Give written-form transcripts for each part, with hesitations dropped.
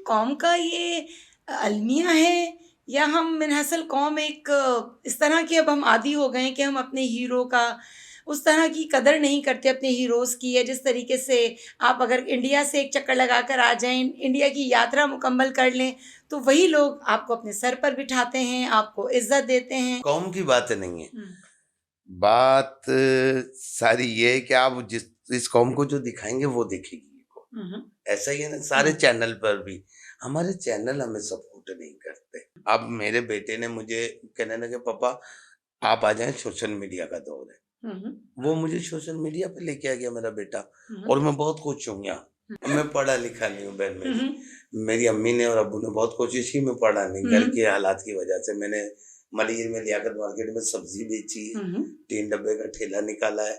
कौम का ये अलमिया है, या हम मिनहसल कौम एक इस तरह के अब हम आदी हो गए हैं कि हम अपने हीरो का उस तरह की कदर नहीं करते, अपने हीरोज़ की। है जिस तरीके से आप अगर इंडिया से एक चक्कर लगा कर आ जाएं, इंडिया की यात्रा मुकम्मल कर लें, तो वही लोग आपको अपने सर पर बिठाते हैं, आपको इज्जत देते हैं। कौम की बात नहीं है, बात सारी ये है कि आप इस कौम को जो दिखाएंगे वो दिखेगी को। ऐसा ही है ना, सारे चैनल पर भी हमारे चैनल हमें सपोर्ट नहीं करते। अब मेरे बेटे ने मुझे कहने लगे पापा आप आ जाएं, सोशल मीडिया का दौर है। वो मुझे सोशल मीडिया पे लेके आ गया मेरा बेटा, और मैं बहुत खुश हूँ। यहाँ मैं पढ़ा लिखा नहीं हूँ बहन, मेरी अम्मी ने और अब्बू ने बहुत कोशिश की, मैं पढ़ा नहीं, घर के हालात की वजह से। मैंने मलिर में लियाकत मार्केट में सब्जी बेची है, 3 डब्बे का ठेला निकाला है।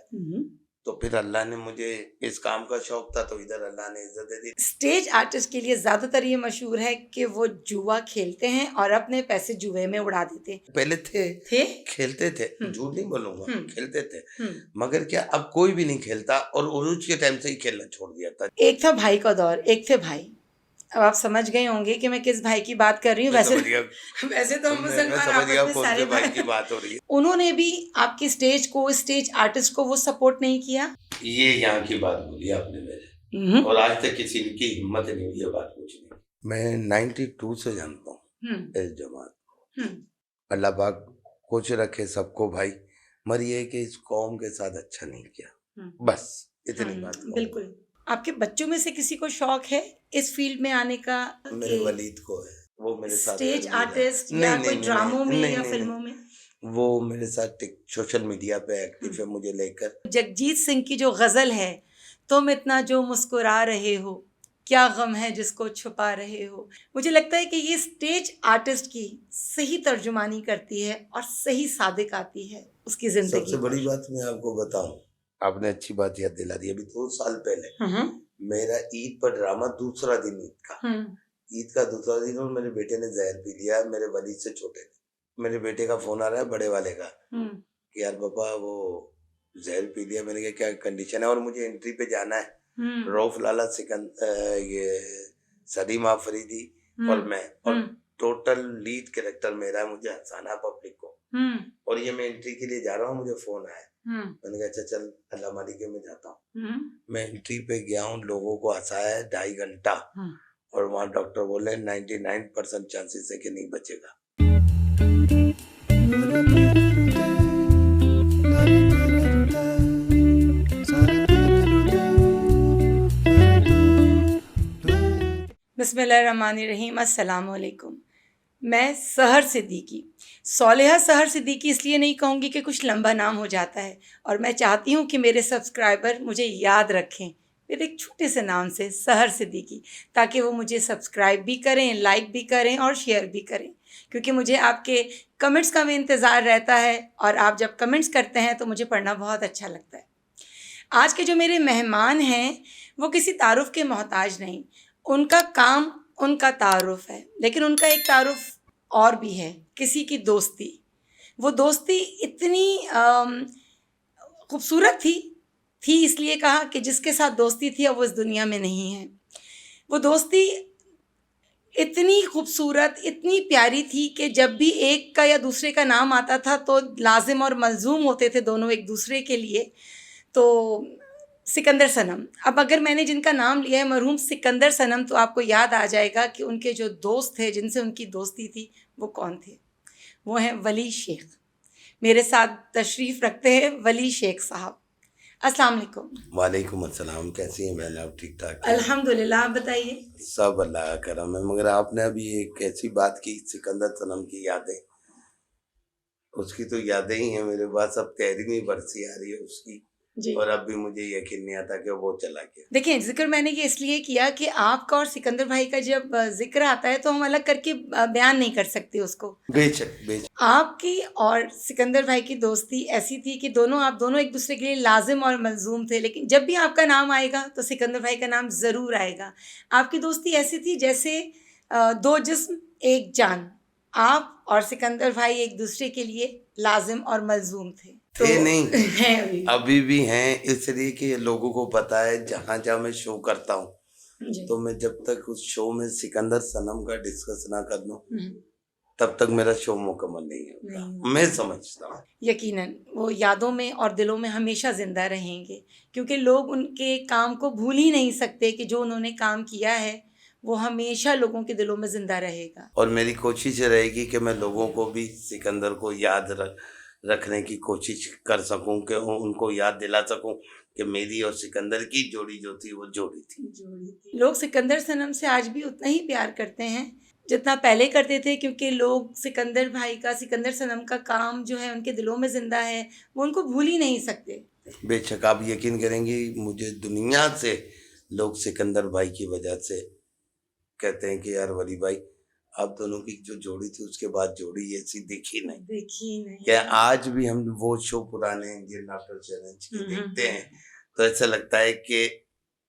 तो फिर अल्लाह ने मुझे, इस काम का शौक था तो इधर अल्लाह ने इज्जत दे दी। स्टेज आर्टिस्ट के लिए ज्यादातर ये मशहूर है कि वो जुआ खेलते हैं और अपने पैसे जुए में उड़ा देते हैं। पहले थे खेलते थे, झूठ नहीं बोलूंगा, खेलते थे, मगर क्या अब कोई भी नहीं खेलता, और उरूज के टाइम से ही खेलना छोड़ दिया था। एक था भाई का दौर, एक थे भाई। अब आप समझ गए होंगे कि मैं किस भाई की बात कर रही हूँ। वैसे तो हम मुसलमान आपस में सारे भाई की बात हो रही है। उन्होंने भी आपकी स्टेज को, स्टेज आर्टिस्ट को वो सपोर्ट नहीं किया। ये यहाँ की बात बोली आपने मेरे, और आज तक किसी की हिम्मत नहीं हुई ये बात पूछने। मैं 92 से जानता हूँ इस जमात को। अल्लाह पाक कुछ रखे सबको भाई, मगर ये कि इस कौम के साथ अच्छा नहीं किया, बस इतनी बात। बिल्कुल। आपके बच्चों में से किसी को शौक है इस फील्ड में आने का? मेरे वलीद को है, वो मेरे साथ स्टेज आर्टिस्ट या कोई ड्रामों में या फिल्मों में? वो मेरे साथ सोशल मीडिया पे एक्टिव है, मुझे लेकर। जगजीत सिंह की जो गजल है, तुम इतना जो मुस्कुरा रहे हो, क्या गम है जिसको छुपा रहे हो, मुझे लगता है कि ये स्टेज आर्टिस्ट की सही तर्जुमानी करती है और सही सादिक आती है उसकी जिंदगी। सबसे बड़ी बात मैं आपको बताऊं, आपने अच्छी बात याद दिला दी। अभी 2 साल पहले मेरा ईद पर ड्रामा, दूसरा दिन ईद का दूसरा दिन, और मेरे बेटे ने जहर पी लिया। मेरे वलीद से छोटे थे, मेरे बेटे का फोन आ रहा है बड़े वाले का कि यार पापा वो जहर पी लिया। मैंने कहा क्या कंडीशन है, और मुझे एंट्री पे जाना है। रऊफ लाला, ये सलीम आफरीदी और मैं, और टोटल लीड कैरेक्टर मेरा है, मुझे हंसाना पब्लिक को। और ये मैं एंट्री के लिए जा रहा हूँ, मुझे फोन आया। मैंने कहा अच्छा चल अल्लाह मालिक मैं जाता हूँ। मैं एंट्री पे गया हूँ, लोगों को हंसाया है 2.5 घंटा, और वहाँ डॉक्टर बोले 99% चांसेस है कि नहीं बचेगा। बिस्मिल्लाहिर्रहमानिर्रहीम, अस्सलाम वालेकुम। मैं सहर सिद्दीकी, सौलेहा सहर सिद्दीकी इसलिए नहीं कहूँगी कि कुछ लंबा नाम हो जाता है, और मैं चाहती हूँ कि मेरे सब्सक्राइबर मुझे याद रखें मेरे एक छोटे से नाम से, सहर सिद्दीकी, ताकि वो मुझे सब्सक्राइब भी करें, लाइक भी करें और शेयर भी करें, क्योंकि मुझे आपके कमेंट्स का भी इंतज़ार रहता है, और आप जब कमेंट्स करते हैं तो मुझे पढ़ना बहुत अच्छा लगता है। आज के जो मेरे मेहमान हैं वो किसी तारुफ के मोहताज नहीं, उनका काम उनका तारुफ है, लेकिन उनका एक तारुफ और भी है, किसी की दोस्ती। वो दोस्ती इतनी खूबसूरत थी इसलिए कहा कि जिसके साथ दोस्ती थी अब वो इस दुनिया में नहीं है। वो दोस्ती इतनी खूबसूरत, इतनी प्यारी थी कि जब भी एक का या दूसरे का नाम आता था तो लाजिम और मलजूम होते थे दोनों एक दूसरे के लिए। तो सिकंदर सनम, अब अगर मैंने जिनका नाम लिया है मरहूम सिकंदर सनम, तो आपको याद आ जाएगा कि उनके जो दोस्त थे जिनसे उनकी दोस्ती थी वो कौन थे। वो हैं वली शेख। मेरे साथ तशरीफ़ रखते हैं वली शेख साहब। अस्सलाम वालेकुम। वालेकुम अस्सलाम, कैसी हैं बहन आप? ठीक ठाक? अल्हम्दुलिल्लाह, आप बताइए। सब अल्लाह का करम है। मगर आपने अभी एक ऐसी बात की, सिकंदर सनम की यादें, उसकी तो यादें ही हैं मेरे पास, अब तहरीर में बरसी आ रही है उसकी, और अब भी मुझे यकीन नहीं आता कि वो चला गया। देखिए, जिक्र मैंने ये इसलिए किया कि आपका और सिकंदर भाई का जब जिक्र आता है तो हम अलग करके बयान नहीं कर सकते उसको। बेशक। आपकी और सिकंदर भाई की दोस्ती ऐसी थी कि आप दोनों एक दूसरे के लिए लाजिम और मलजूम थे, लेकिन जब भी आपका नाम आएगा तो सिकंदर भाई का नाम ज़रूर आएगा। आपकी दोस्ती ऐसी थी जैसे 2 जिस्म एक जान। आप और सिकंदर भाई एक दूसरे के लिए लाजिम और मलजूम थे। नहीं हैं अभी भी हैं, इसलिए कि लोगों को पता है जहाँ जहाँ मैं शो करता हूँ तो मैं जब तक उस शो में सिकंदर सनम का डिस्कस ना कर लूं तब तक मेरा शो मुकम्मल नहीं होता, मैं समझता हूँ। यकीनन वो यादों में और दिलों में हमेशा जिंदा रहेंगे, क्योंकि लोग उनके काम को भूल ही नहीं सकते कि जो उन्होंने काम किया है वो हमेशा लोगों के दिलों में जिंदा रहेगा। और मेरी कोशिश रहेगी कि मैं लोगों को भी सिकंदर को याद रखने की कोशिश कर सकूं, कि उनको याद दिला सकूं कि मेरी और सिकंदर की जोड़ी जो थी वो जोड़ी थी। लोग सिकंदर सनम से आज भी उतना ही प्यार करते हैं जितना पहले करते थे, क्योंकि लोग सिकंदर भाई का, सिकंदर सनम का काम जो है उनके दिलों में जिंदा है, वो उनको भूल ही नहीं सकते। बेशक आप यकीन करेंगी, मुझे दुनिया से लोग सिकंदर भाई की वजह से कहते हैं कि यार वली भाई आप दोनों की जो जोड़ी थी उसके बाद जोड़ी ऐसी देखी नहीं। क्या आज भी हम वो शो पुराने इंडियन लाफ्टर चैलेंज के देखते हैं तो ऐसा लगता है कि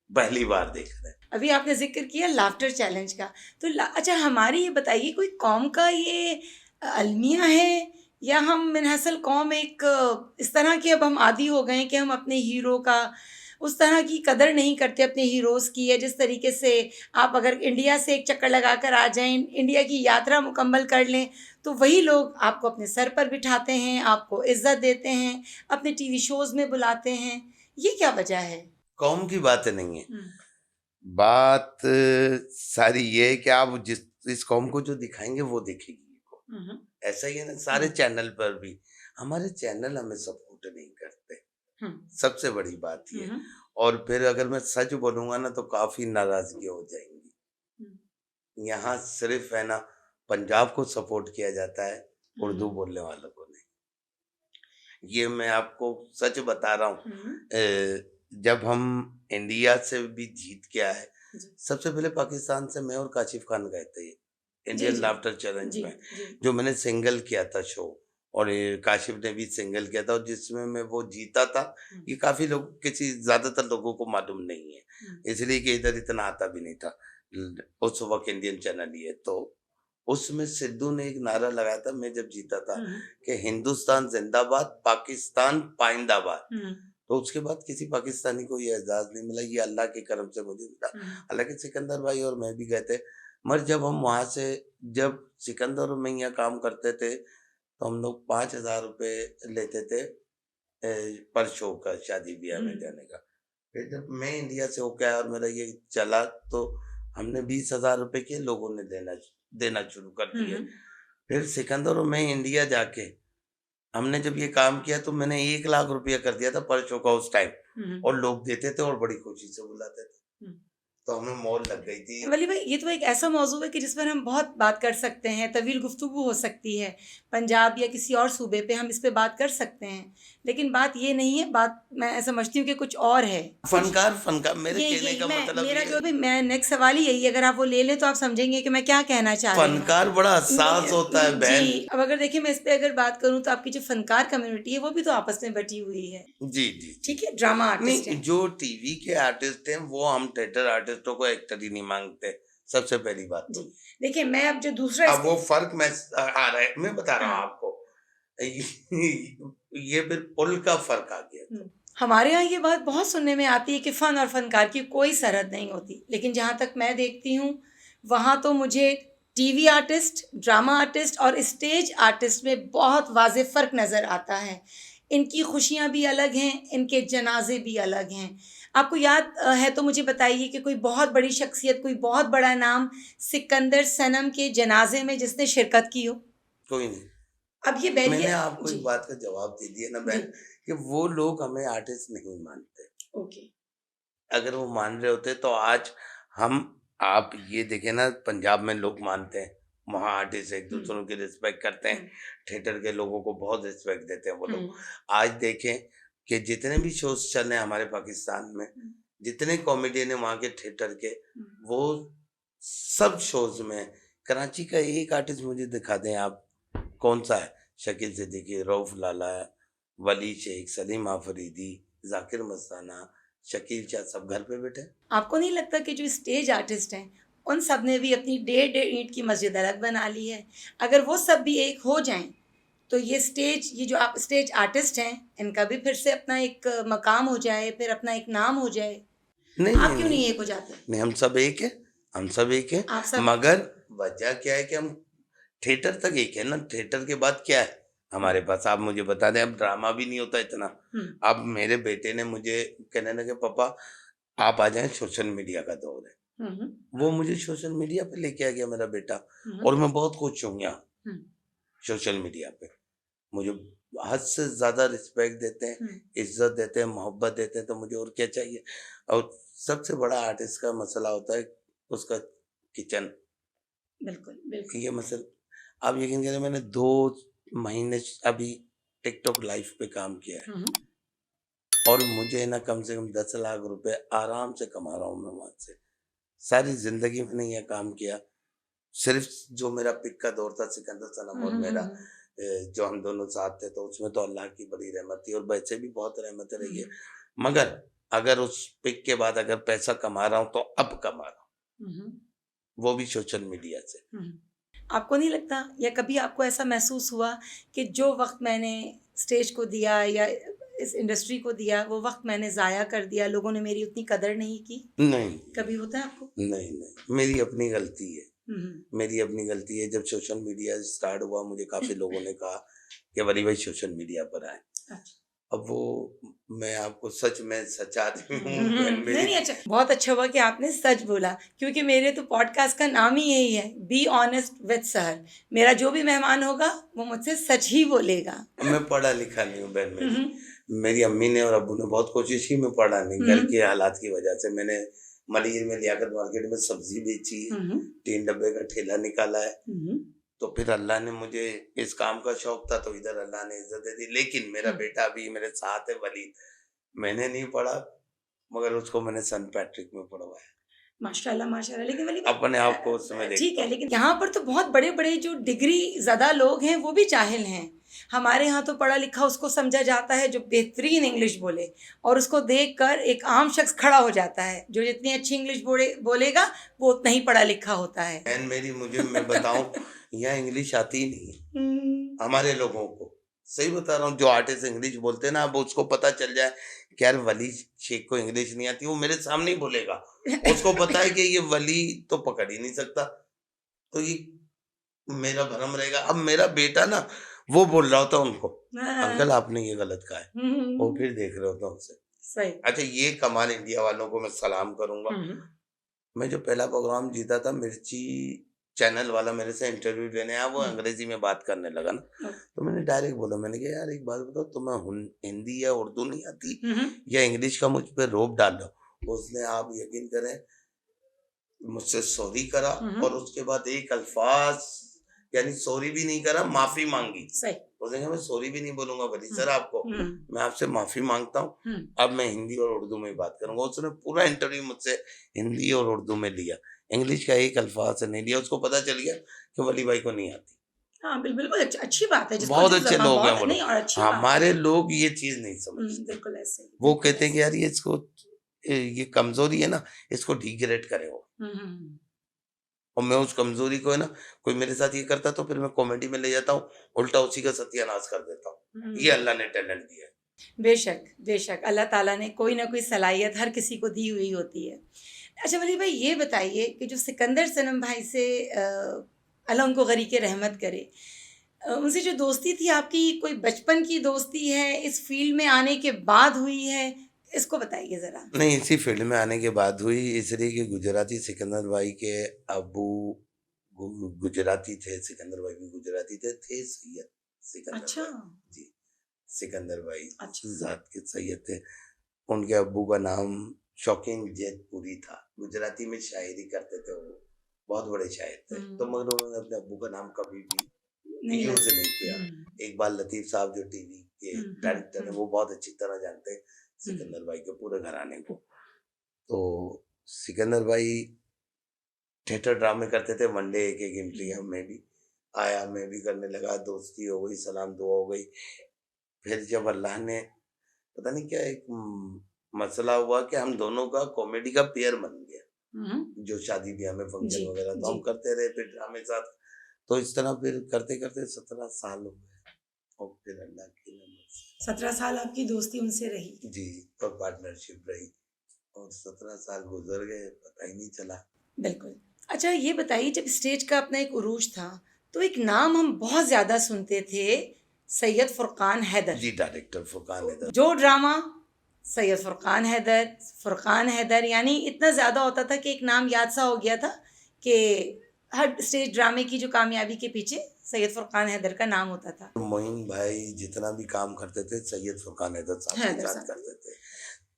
पहली बार देख रहे हैं। अभी आपने जिक्र किया लाफ्टर चैलेंज का, तो अच्छा हमारी ये बताइए, कोई कौम का ये अलमिया है या हम मिनहसल कौम एक इस तरह के अब हम आदी हो गए हैं कि हम अपने हीरो का उस तरह की कदर नहीं करते, अपने हीरोज़ की है। जिस तरीके से आप अगर इंडिया से एक चक्कर लगा कर आ जाएं, इंडिया की यात्रा मुकम्मल कर लें, तो वही लोग आपको अपने सर पर बिठाते हैं, आपको इज्जत देते हैं, अपने टीवी शोज़ में बुलाते हैं। ये क्या वजह है? कौम की बात नहीं है, बात सारी ये है कि आप इस कौम को जो दिखाएंगे वो देखेगी ये कौम। ऐसा ही है ना, सारे चैनल पर भी हमारे चैनल हमें सपोर्ट नहीं करते, सबसे बड़ी बात ये। और फिर अगर मैं सच बोलूंगा ना तो काफी नाराजगी हो जाएंगी। यहाँ सिर्फ है ना पंजाब को सपोर्ट किया जाता है, उर्दू बोलने वालों को नहीं। ये मैं आपको सच बता रहा हूँ। जब हम इंडिया से भी जीत के आए, सबसे पहले पाकिस्तान से मैं और काशिफ खान गए थे इंडियन लाफ्टर चैलेंज में, जो मैंने सिंगल किया था शो, और काशिफ ने भी सिंगल किया था, और जिसमें मैं वो जीता था। ये काफी लोग, किसी ज्यादातर लोगों को मालूम नहीं है, इसलिए कि इधर इतना आता भी नहीं था उस वक्त इंडियन चैनल ही है। तो उसमें सिद्धू ने एक नारा लगाया था मैं जब जीता था कि हिंदुस्तान जिंदाबाद, पाकिस्तान पाइंदाबाद। तो उसके बाद किसी पाकिस्तानी को ये एजाज नहीं मिला, ये अल्लाह के करम से मुझे मिला। हालांकि सिकंदर भाई और मैं भी गए थे, मगर जब हम वहां से, जब सिकंदर और मैं यहाँ काम करते थे तो हम लोग 5,000 रुपये लेते थे पर शो का, शादी ब्याह में जाने का। फिर जब मैं इंडिया से होके आया और मेरा ये चला तो हमने 20,000 रुपये के लोगों ने देना शुरू कर दिए। फिर सिकंदर और मैं इंडिया जाके हमने जब ये काम किया तो मैंने 1 लाख रुपया कर दिया था पर शो का उस टाइम, और लोग देते थे और बड़ी खुशी से बुलाते थे, तो हमें मौल लग गई थी। वली भाई, ये तो एक ऐसा मौजू है कि जिस पर हम बहुत बात कर सकते हैं, तवील गुफ्तगू हो सकती है। पंजाब या किसी और सूबे पे हम इस पे बात कर सकते हैं, लेकिन बात ये नहीं है। बात मैं समझती हूँ कि कुछ और है। फनकार मेरे कहने का मतलब मेरा जो भी मैं नेक्स्ट सवाल ही यही, अगर आप वो ले लें तो आप समझेंगे कि मैं क्या कहना चाह रही हूँ। फनकार बड़ा हसास होता है बहन। जी, अब अगर देखिए मैं इस पे अगर बात करूँ तो आपकी जो फनकार कम्युनिटी है वो भी तो आपस में बटी हुई है। जी जी, ठीक है, ड्रामा आर्टिस्ट नहीं, जो टीवी के आर्टिस्ट हैं वो हम थिएटर आर्टिस्टों को एक्टर ही नहीं मांगते, सबसे पहली बात। तो देखिए मैं अब जो दूसरा, अब वो फर्क मैं आ रहा है, मैं बता रहा हूँ आपको, ये फिर पुल का फर्क आ गया। हमारे यहाँ ये बात बहुत सुनने में आती है कि फ़न और फ़नकार की कोई सरहद नहीं होती, लेकिन जहाँ तक मैं देखती हूँ वहाँ तो मुझे टीवी आर्टिस्ट, ड्रामा आर्टिस्ट और स्टेज आर्टिस्ट में बहुत वाज़ेह फ़र्क नज़र आता है। इनकी खुशियाँ भी अलग हैं, इनके जनाजे भी अलग हैं। आपको याद है तो मुझे बताइए कि कोई बहुत बड़ी शख्सियत, कोई बहुत बड़ा नाम सिकंदर सनम के जनाजे में जिसने शिरकत की हो? कोई नहीं। अब ये बैरियर, मैंने आपको एक बात का जवाब दे दिया ना बहन, कि वो लोग हमें आर्टिस्ट नहीं मानते। ओके, अगर वो मान रहे होते तो आज हम, आप ये देखें ना, पंजाब में लोग मानते हैं, वहाँ आर्टिस्ट एक दूसरों की रिस्पेक्ट करते हैं, थिएटर के लोगों को बहुत रिस्पेक्ट देते हैं वो लोग। आज देखें कि जितने भी शोज चल रहे हैं हमारे पाकिस्तान में, जितने कॉमेडियन है वहाँ के थिएटर के, वो सब शोज में, कराची का एक आर्टिस्ट मुझे दिखा दें आप, कौन सा है? शकील सिद्दीकी, रऊफ लाला, वली शेख, सलीम आफरीदी, जाकिर मस्ताना, शकील शाह, सब घर पे बैठे। आपको नहीं लगता कि जो स्टेज आर्टिस्ट हैं उन सब ने भी अपनी 1.5 ईंट की मस्जिद अलग बना ली है? अगर वो सब भी एक हो जाएं तो ये जो आप स्टेज आर्टिस्ट हैं इनका भी फिर से अपना एक मकाम हो जाए, फिर अपना एक नाम हो जाए। नहीं आप नहीं क्यों नहीं नहीं एक हो जाते? नहीं, हम सब एक है, हम सब एक है। आप सब मगर वजह क्या है कि हम थिएटर तक एक है ना, थिएटर के बाद क्या है हमारे पास, आप मुझे बता दें। अब ड्रामा भी नहीं होता इतना। अब मेरे बेटे ने मुझे कहने लगे पापा आप आ जाएं, सोशल मीडिया का दौर है। वो मुझे सोशल मीडिया पे लेके आ गया मेरा बेटा, और मैं बहुत खुश हूँ यहाँ सोशल मीडिया पे। मुझे हद से ज्यादा रिस्पेक्ट देते हैं, इज्जत देते हैं, मोहब्बत देते हैं, तो मुझे और क्या चाहिए। और सबसे बड़ा आर्टिस्ट का मसला होता है उसका किचन। बिल्कुल बिल्कुल। ये मसला आप यकीन करें, मैंने 2 महीने अभी टिकटॉक लाइव पे काम किया है, और मुझे ना कम से कम 10 लाख रुपए आराम से कमा रहा हूँ मैं वहां से। सारी जिंदगी मैंने यह काम किया। सिर्फ जो मेरा पिक का दौर था सिकंदर सनम और मेरा, जो हम दोनों साथ थे, तो उसमें तो अल्लाह की बड़ी रहमत थी, और वैसे भी बहुत रहमत रही है। मगर अगर उस पिक के बाद अगर पैसा कमा रहा हूँ तो अब कमा रहा हूँ, वो भी सोशल मीडिया से। आपको नहीं लगता, या कभी आपको ऐसा महसूस हुआ कि जो वक्त मैंने स्टेज को दिया या इस इंडस्ट्री को दिया, वो वक्त मैंने ज़ाया कर दिया, लोगों ने मेरी उतनी कदर नहीं की? नहीं कभी होता है आपको? नहीं नहीं, मेरी अपनी गलती है, मेरी अपनी गलती है। जब सोशल मीडिया स्टार्ट हुआ, मुझे काफी लोगों ने कहा कि वली भाई सोशल मीडिया पर आए। अब वो मैं आपको सच में सचाती हूँ बहन मेरी। नहीं अच्छा, बहुत अच्छा हुआ कि आपने सच बोला, क्योंकि मेरे तो पॉडकास्ट का नाम ही यही है, बी ऑनेस्ट विद सहर। मेरा जो भी मेहमान होगा वो मुझसे सच ही बोलेगा। मैं पढ़ा लिखा नहीं हूँ बहन मेरी। मेरी अम्मी ने और अब्बू ने बहुत कोशिश की, मैं पढ़ा नहीं, घर के हालात की वजह से। मैंने मलिर में लियाकत मार्केट में सब्जी बेची है, 3 डब्बे का ठेला निकाला है। तो फिर अल्लाह ने मुझे, इस काम का शौक था तो इधर अल्लाह ने इज्जत दे दी। लेकिन मेरा बेटा भी मेरे साथ है वलीद, मैंने नहीं पढ़ा, मगर उसको मैंने सन पैट्रिक में पढ़वाया। माशाल्लाह माशाल्लाह। लेकिन वली अपने आप को उसमें ठीक है, लेकिन यहाँ पर तो बहुत बड़े बड़े जो डिग्री ज़्यादा लोग हैं वो भी जाहिल हैं। हमारे यहाँ तो पढ़ा लिखा उसको समझा जाता है जो बेहतरीन इंग्लिश बोले, और उसको देखकर एक आम शख्स खड़ा हो जाता है जो जितनी अच्छी इंग्लिश बोलेगा वो उतना ही पढ़ा लिखा होता है। बहन मेरी, मुझे मैं बताऊं, यहाँ इंग्लिश आती ही नहीं है हमारे लोगों को। सही बता रहा हूँ, जो आर्टिस्ट इंग्लिश बोलते हैं ना, अब उसको पता चल जाए कि यार वली शेख को इंग्लिश नहीं आती, वो मेरे सामने ही बोलेगा। उसको पता है कि ये वली तो पकड़ ही नहीं सकता, तो ये मेरा भरम रहेगा। अब मेरा बेटा ना वो बोल रहा होता उनको, अंकल आपने ये गलत कहा है, वो फिर देख रहे होता उनसे। सही। अच्छा, ये कमाल इंडिया वालों को मैं सलाम करूंगा। मैं जो पहला प्रोग्राम जीता था, मिर्ची चैनल वाला मेरे से इंटरव्यू लेने आया, वो अंग्रेजी में बात करने लगा ना, तो मैंने डायरेक्ट बोला, मैंने कहा यार एक बात बताओ, तुम्हें हिंदी या उर्दू नहीं आती या इंग्लिश का मुझ पे रोब डाल दो। उसने, आप यकीन करें, मुझसे सॉरी करा, और उसके बाद एक अल्फाज यानी सॉरी भी नहीं करा, माफी मांगी। सही। उसने कहा मैं सॉरी भी नहीं बोलूंगा वली सर आपको, मैं आपसे माफी मांगता हूँ, अब मैं हिंदी और उर्दू में बात करूंगा। उसने पूरा इंटरव्यू मुझसे हिंदी और उर्दू में लिया, इंग्लिश का एक अल्फाज से नहीं लिया। उसको पता चल गया कि वली भाई को नहीं आती। हाँ बिल्कुल, अच्छी बात है। बहुत अच्छे लोग हैं वो नहीं, और लोग। अच्छी बात हमारे लोग ये चीज नहीं समझते, बिल्कुल ऐसे ही। वो कहते हैं कि यार ये इसको, ये कमजोरी है ना, इसको डिग्रेड करे वो। और मैं उस कमजोरी को है ना, कोई मेरे साथ ये करता तो फिर मैं कॉमेडी में ले जाता हूँ, उल्टा उसी का सत्यानाश कर देता हूँ। ये अल्लाह ने टैलेंट दिया है। बेशक बेशक, अल्लाह ताला ने कोई ना कोई सलाहियत हर किसी को दी हुई होती है। अच्छा वली भाई, ये बताइए कि जो सिकंदर सनम भाई से अल्लाह उनको गरी के रहमत करे, उनसे जो दोस्ती थी आपकी, कोई बचपन की दोस्ती है, इस फील्ड में आने के बाद हुई है, इसको बताइए ज़रा। नहीं, इसी फील्ड में आने के बाद हुई, इसलिए कि गुजराती सिकंदर भाई के अबू गुजराती थे, सिकंदर भाई भी गुजराती थे सैयद सिकंदर। अच्छा जी, सिकंदर भाई अच्छा। जात के सैयद थे। उनके अब्बू का नाम शौकीन जैतपुरी था, गुजराती में शायरी करते थे, वो बहुत बड़े शायर थे। तो मगर उन्होंने अपने अब्बू का नाम कभी भी यूज नहीं किया। इकबाल लतीफ साहब जो टीवी के डायरेक्टर हैं, वो बहुत अच्छी तरह जानते हैं सिकंदर भाई के पूरे घराने को। तो सिकंदर भाई थिएटर ड्रामे करते थे, वनडे एक एक इंडिया में भी आया, मैं भी करने लगा, दोस्ती हो गई, सलाम दुआ हो गई। फिर जब अल्लाह ने, पता नहीं क्या एक मसला हुआ कि हम दोनों का कॉमेडी का पेयर बन गया, जो शादी ब्याह में फंक्शन वगैरह तो हम करते रहे, फिर ड्रामे साथ। तो इस तरह फिर करते करते 17 साल हो गए, और फिर अल्लाह की 17 साल आपकी दोस्ती उनसे रही? जी, और पार्टनरशिप रही, और 17 साल गुजर गए, पता ही नहीं चला। बिल्कुल। अच्छा ये बताइए, जब स्टेज का अपना एक उरूज था तो एक नाम हम बहुत ज्यादा सुनते थे, सैयद फुरकान हैदर। जी, डायरेक्टर फुरकान हैदर। जो ड्रामा सैयद फुरकान हैदर यानी इतना ज्यादा होता था कि एक नाम याद सा हो गया था कि हर स्टेज ड्रामे की जो कामयाबी के पीछे सैयद फुरकान हैदर का नाम होता था। मोइन भाई जितना भी काम करते थे सैयद फुरकान हैदर साहब के साथ करते थे,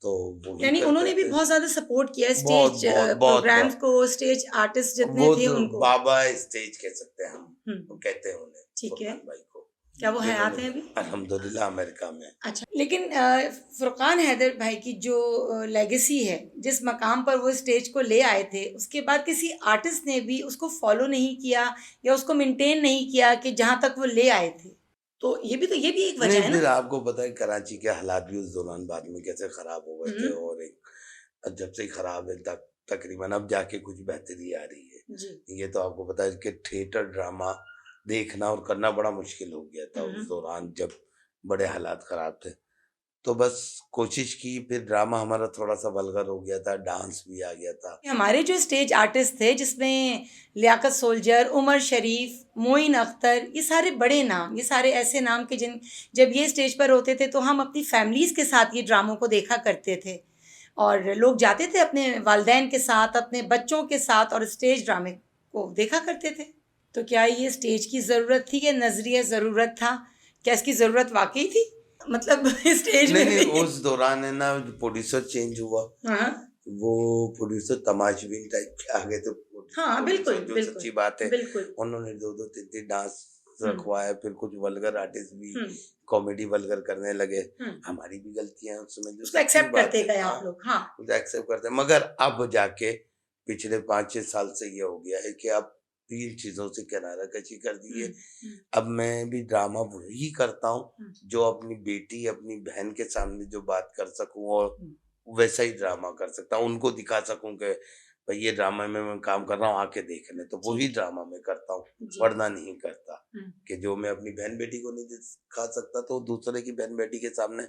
तो वो यानी उन्होंने भी बहुत ज्यादा सपोर्ट किया स्टेज प्रोग्राम्स को, स्टेज आर्टिस्ट जितने वो थे तो उनको। बाबा स्टेज कह सकते हैं हम, वो कहते हैं उन्हें। ठीक है, फुरकान भाई को क्या वो हयात हैं अभी? अल्हम्दुलिल्लाह अमेरिका में। अच्छा, लेकिन फुरकान हैदर भाई की जो लेगेसी है, जिस मकाम पर वो स्टेज को ले आए थे, उसके बाद किसी आर्टिस्ट ने भी उसको फॉलो नहीं किया या उसको मेंटेन नहीं किया कि जहाँ तक वो ले आए थे। तो ये भी एक वजह है फिर ना। आपको पता है कराची के हालात भी उस दौरान बाद में कैसे खराब हो गए थे, और एक जब से खराब है तकरीबन अब जाके कुछ बेहतरी आ रही है जी। ये तो आपको पता है कि थिएटर ड्रामा देखना और करना बड़ा मुश्किल हो गया था उस दौरान जब बड़े हालात खराब थे। तो बस कोशिश की, फिर ड्रामा हमारा थोड़ा सा वल्गर हो गया था, डांस भी आ गया था। हमारे जो स्टेज आर्टिस्ट थे जिसमें लियाकत सोल्जर, उमर शरीफ, मोइन अख्तर, ये सारे बड़े नाम, ये सारे ऐसे नाम के जब ये स्टेज पर होते थे तो हम अपनी फैमिलीज़ के साथ ये ड्रामों को देखा करते थे, और लोग जाते थे अपने वालदैन के साथ, अपने बच्चों के साथ, और स्टेज ड्रामे को देखा करते थे। तो क्या ये स्टेज की ज़रूरत थी या नजरिया ज़रूरत था? क्या इसकी ज़रूरत वाकई थी? मतलब स्टेज में नहीं, उस दौरान है ना प्रोड्यूसर चेंज हुआ। हाँ, वो प्रोड्यूसर तमाशबीन टाइप के आ गए थे। हाँ, बिल्कुल, जो बिल्कुल, सच्ची बात है, बिल्कुल। उन्होंने 2-2 3-3 डांस रखवाए, फिर कुछ वल्गर आर्टिस्ट भी कॉमेडी वल्गर करने लगे। हमारी भी गलतियां हैं उसमें, जो उसको एक्सेप्ट करते गए आप लोग। हाँ, एक्सेप्ट करते हैं, मगर अब जाके पिछले 5-6 साल से ये हो गया है कि अब 3 चीजों से किनारा कशी कर दी है। अब मैं भी ड्रामा वही करता हूँ जो अपनी बेटी अपनी बहन के सामने जो बात कर सकूं, और वैसा ही ड्रामा कर सकता हूँ, उनको दिखा सकूं कि भाई ये ड्रामा में मैं काम कर रहा हूँ, आके देखने। तो वही ड्रामा में करता हूँ, वरना नहीं करता। कि जो मैं अपनी बहन बेटी को नहीं दिखा सकता तो दूसरे की बहन बेटी के सामने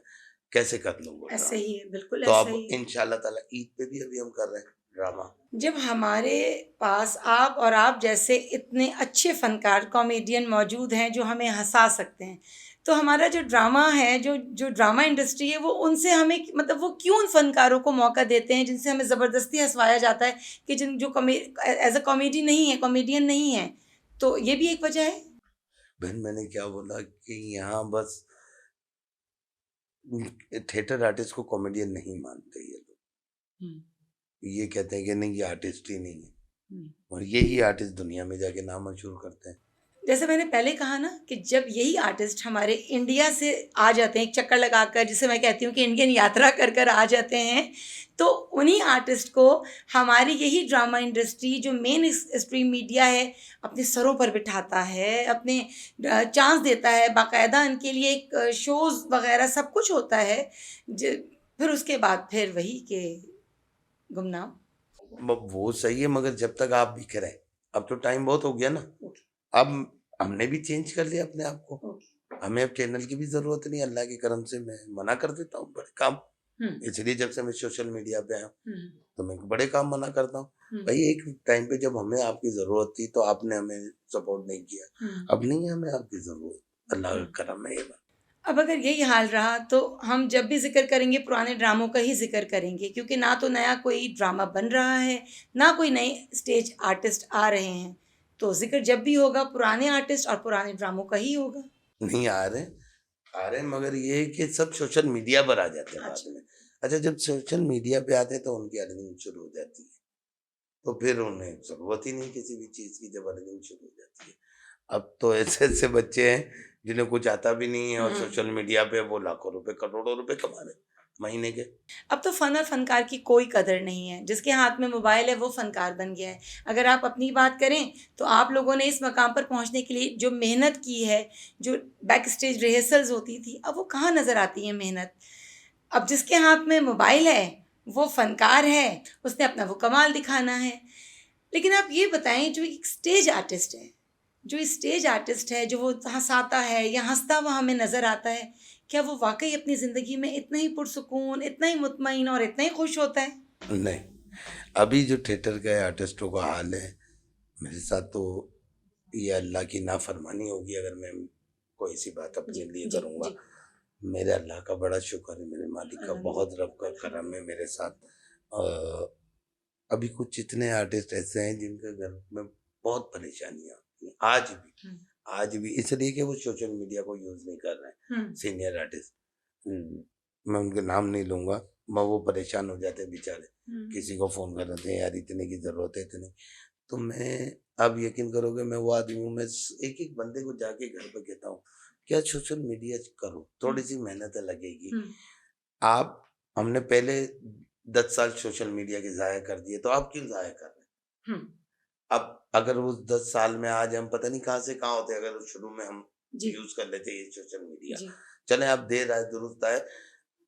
कैसे कर लूंगा? ऐसे ही है, बिल्कुल तो ऐसे अब ही है। इंशाल्लाह ताला ईद पे भी अभी हम कर रहे हैं ड्रामा। जब हमारे पास आप जैसे इतने अच्छे फनकार कॉमेडियन मौजूद हैं जो हमें हंसा सकते हैं, तो हमारा जो ड्रामा है, जो ड्रामा इंडस्ट्री है, वो उनसे हमें मतलब वो क्यों उन फनकारों को मौका देते हैं जिनसे हमें ज़बरदस्ती हंसवाया जाता है कि जिन जो एज अ कॉमेडी नहीं है, कॉमेडियन नहीं है? तो ये भी एक वजह है। बहन मैंने क्या बोला कि यहाँ बस थिएटर आर्टिस्ट को कॉमेडियन नहीं मानते ये लोग। ये कहते हैं कि नहीं ये आर्टिस्ट ही नहीं है, और यही आर्टिस्ट दुनिया में जाके नाम मशहूर करते हैं। जैसे मैंने पहले कहा ना कि जब यही आर्टिस्ट हमारे इंडिया से आ जाते हैं, एक चक्कर लगाकर, जिसे मैं कहती हूँ कि इंडियन यात्रा कर कर आ जाते हैं, तो उन्हीं आर्टिस्ट को हमारी यही ड्रामा इंडस्ट्री, जो मेन स्ट्रीम मीडिया है, अपने सरों पर बिठाता है, अपने चांस देता है, बाकायदा इनके लिए एक शोज़ वगैरह सब कुछ होता है। फिर उसके बाद फिर वही के गुमनाम। वो सही है, मगर जब तक आप बिखरे, अब तो टाइम बहुत हो गया ना, अब हमने भी चेंज कर लिया अपने आप को। हमें अब चैनल की भी जरूरत नहीं, अल्लाह के करम से मैं मना कर देता हूँ बड़े काम। इसलिए जब से मैं सोशल मीडिया पे आया तो मैं बड़े काम मना करता हूँ। भाई एक टाइम पे जब हमें आपकी जरूरत थी तो आपने हमें सपोर्ट नहीं किया, अब नहीं है हमें आपकी जरूरत, अल्लाह का करम है ये बात। अब अगर यही हाल रहा तो हम जब भी जिक्र करेंगे पुराने ड्रामों का ही जिक्र करेंगे, क्योंकि ना तो नया कोई ड्रामा बन रहा है, ना कोई नए स्टेज आर्टिस्ट आ रहे हैं, तो जिक्र जब भी होगा पुराने आर्टिस्ट और पुराने ड्रामों का ही होगा। नहीं आ रहे मगर ये है कि सब सोशल मीडिया पर आ जाते हैं बाद में। अच्छा, जब सोशल मीडिया पे आते हैं तो उनकी अर्निंग शुरू हो जाती है, तो फिर उन्हें जरूरत ही नहीं किसी भी चीज की जब अर्निंग शुरू हो जाती है। अब तो ऐसे ऐसे बच्चे हैं जिन्हें कुछ आता भी नहीं है और सोशल मीडिया पे वो लाखों रुपए करोड़ों रुपए कमा रहे महीने के। अब तो फन और फनकार की कोई कदर नहीं है, जिसके हाथ में मोबाइल है वो फनकार बन गया है। अगर आप अपनी बात करें तो आप लोगों ने इस मकाम पर पहुंचने के लिए जो मेहनत की है, जो बैक स्टेज रिहर्सल्स होती थी, अब वो कहाँ नज़र आती है मेहनत? अब जिसके हाथ में मोबाइल है वो फनकार है, उसने अपना वो कमाल दिखाना है। लेकिन आप ये बताएं, जो एक स्टेज आर्टिस्ट है, जो वो हंसाता है या हंसता हुआ हमें नज़र आता है, क्या वो वाकई अपनी ज़िंदगी में इतना ही पुरसुकून, इतना ही मुतमईन और इतना ही खुश होता है? नहीं, अभी जो थिएटर के आर्टिस्टों का हाल है मेरे साथ, तो ये अल्लाह की नाफरमानी होगी अगर मैं कोई सी बात अपने लिए करूँगा। मेरे अल्लाह का बड़ा शुक्र है, मेरे मालिक का बहुत रब का करम है मेरे साथ। अभी कुछ इतने आर्टिस्ट ऐसे हैं जिनके घर में बहुत परेशानियां होती हैं आज भी इसलिए कि वो सोशल मीडिया को यूज नहीं कर रहे हैं। सीनियर आर्टिस्ट, मैं उनके नाम नहीं लूंगा, वो परेशान हो जाते हैं बेचारे, किसी को फोन कर रहे थे यार इतने की जरूरत है इतने, तो मैं, अब यकीन करोगे मैं वो आदमी हूँ, मैं एक एक बंदे को जाके घर पे कहता हूँ क्या सोशल मीडिया करो, थोड़ी सी मेहनत लगेगी। आप, हमने पहले 10 साल सोशल मीडिया के जाया कर दिए, तो आप क्यों जाया कर रहे हैं? अब अगर उस 10 साल में आज हम पता नहीं कहाँ से कहाँ होते, अगर शुरू में हम यूज कर लेते ये सोशल मीडिया, चले आप देर आए दुरुस्त आए,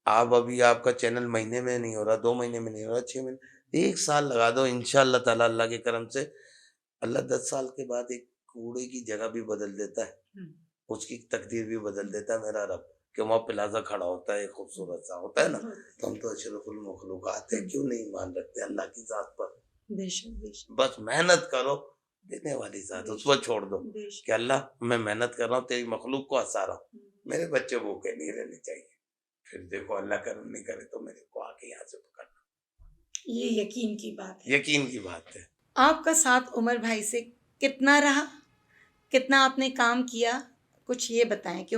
आप अभी आपका चैनल महीने में नहीं हो रहा, 2 महीने में नहीं हो रहा, 6 महीने, 1 साल लगा दो, इंशाअल्लाह ताला अल्लाह के करम से अल्लाह 10 साल के बाद एक कूड़े की जगह भी बदल देता है, उसकी तकदीर भी बदल देता है मेरा रब, कि वहाँ प्लाजा खड़ा होता है, खूबसूरत सा होता है ना, तो हम तो अशरफुल मखलूकात हैं, क्यों नहीं मान रखते अल्लाह की जात पर। बस मेहनत करो, देने वाली जात उस पर छोड़ दो कि अल्लाह मैं मेहनत कर रहा हूँ, तेरी मखलूक को हंसा रहा हूँ, मेरे बच्चे भूखे नहीं रहने चाहिए, फिर देखो अल्लाह करम नहीं करे तो मेरे को आके यहाँ से पकड़ना। ये यकीन की बात है, यकीन की बात है। आपका साथ उमर भाई से कितना रहा, कितना आपने काम किया, कुछ ये बताएं कि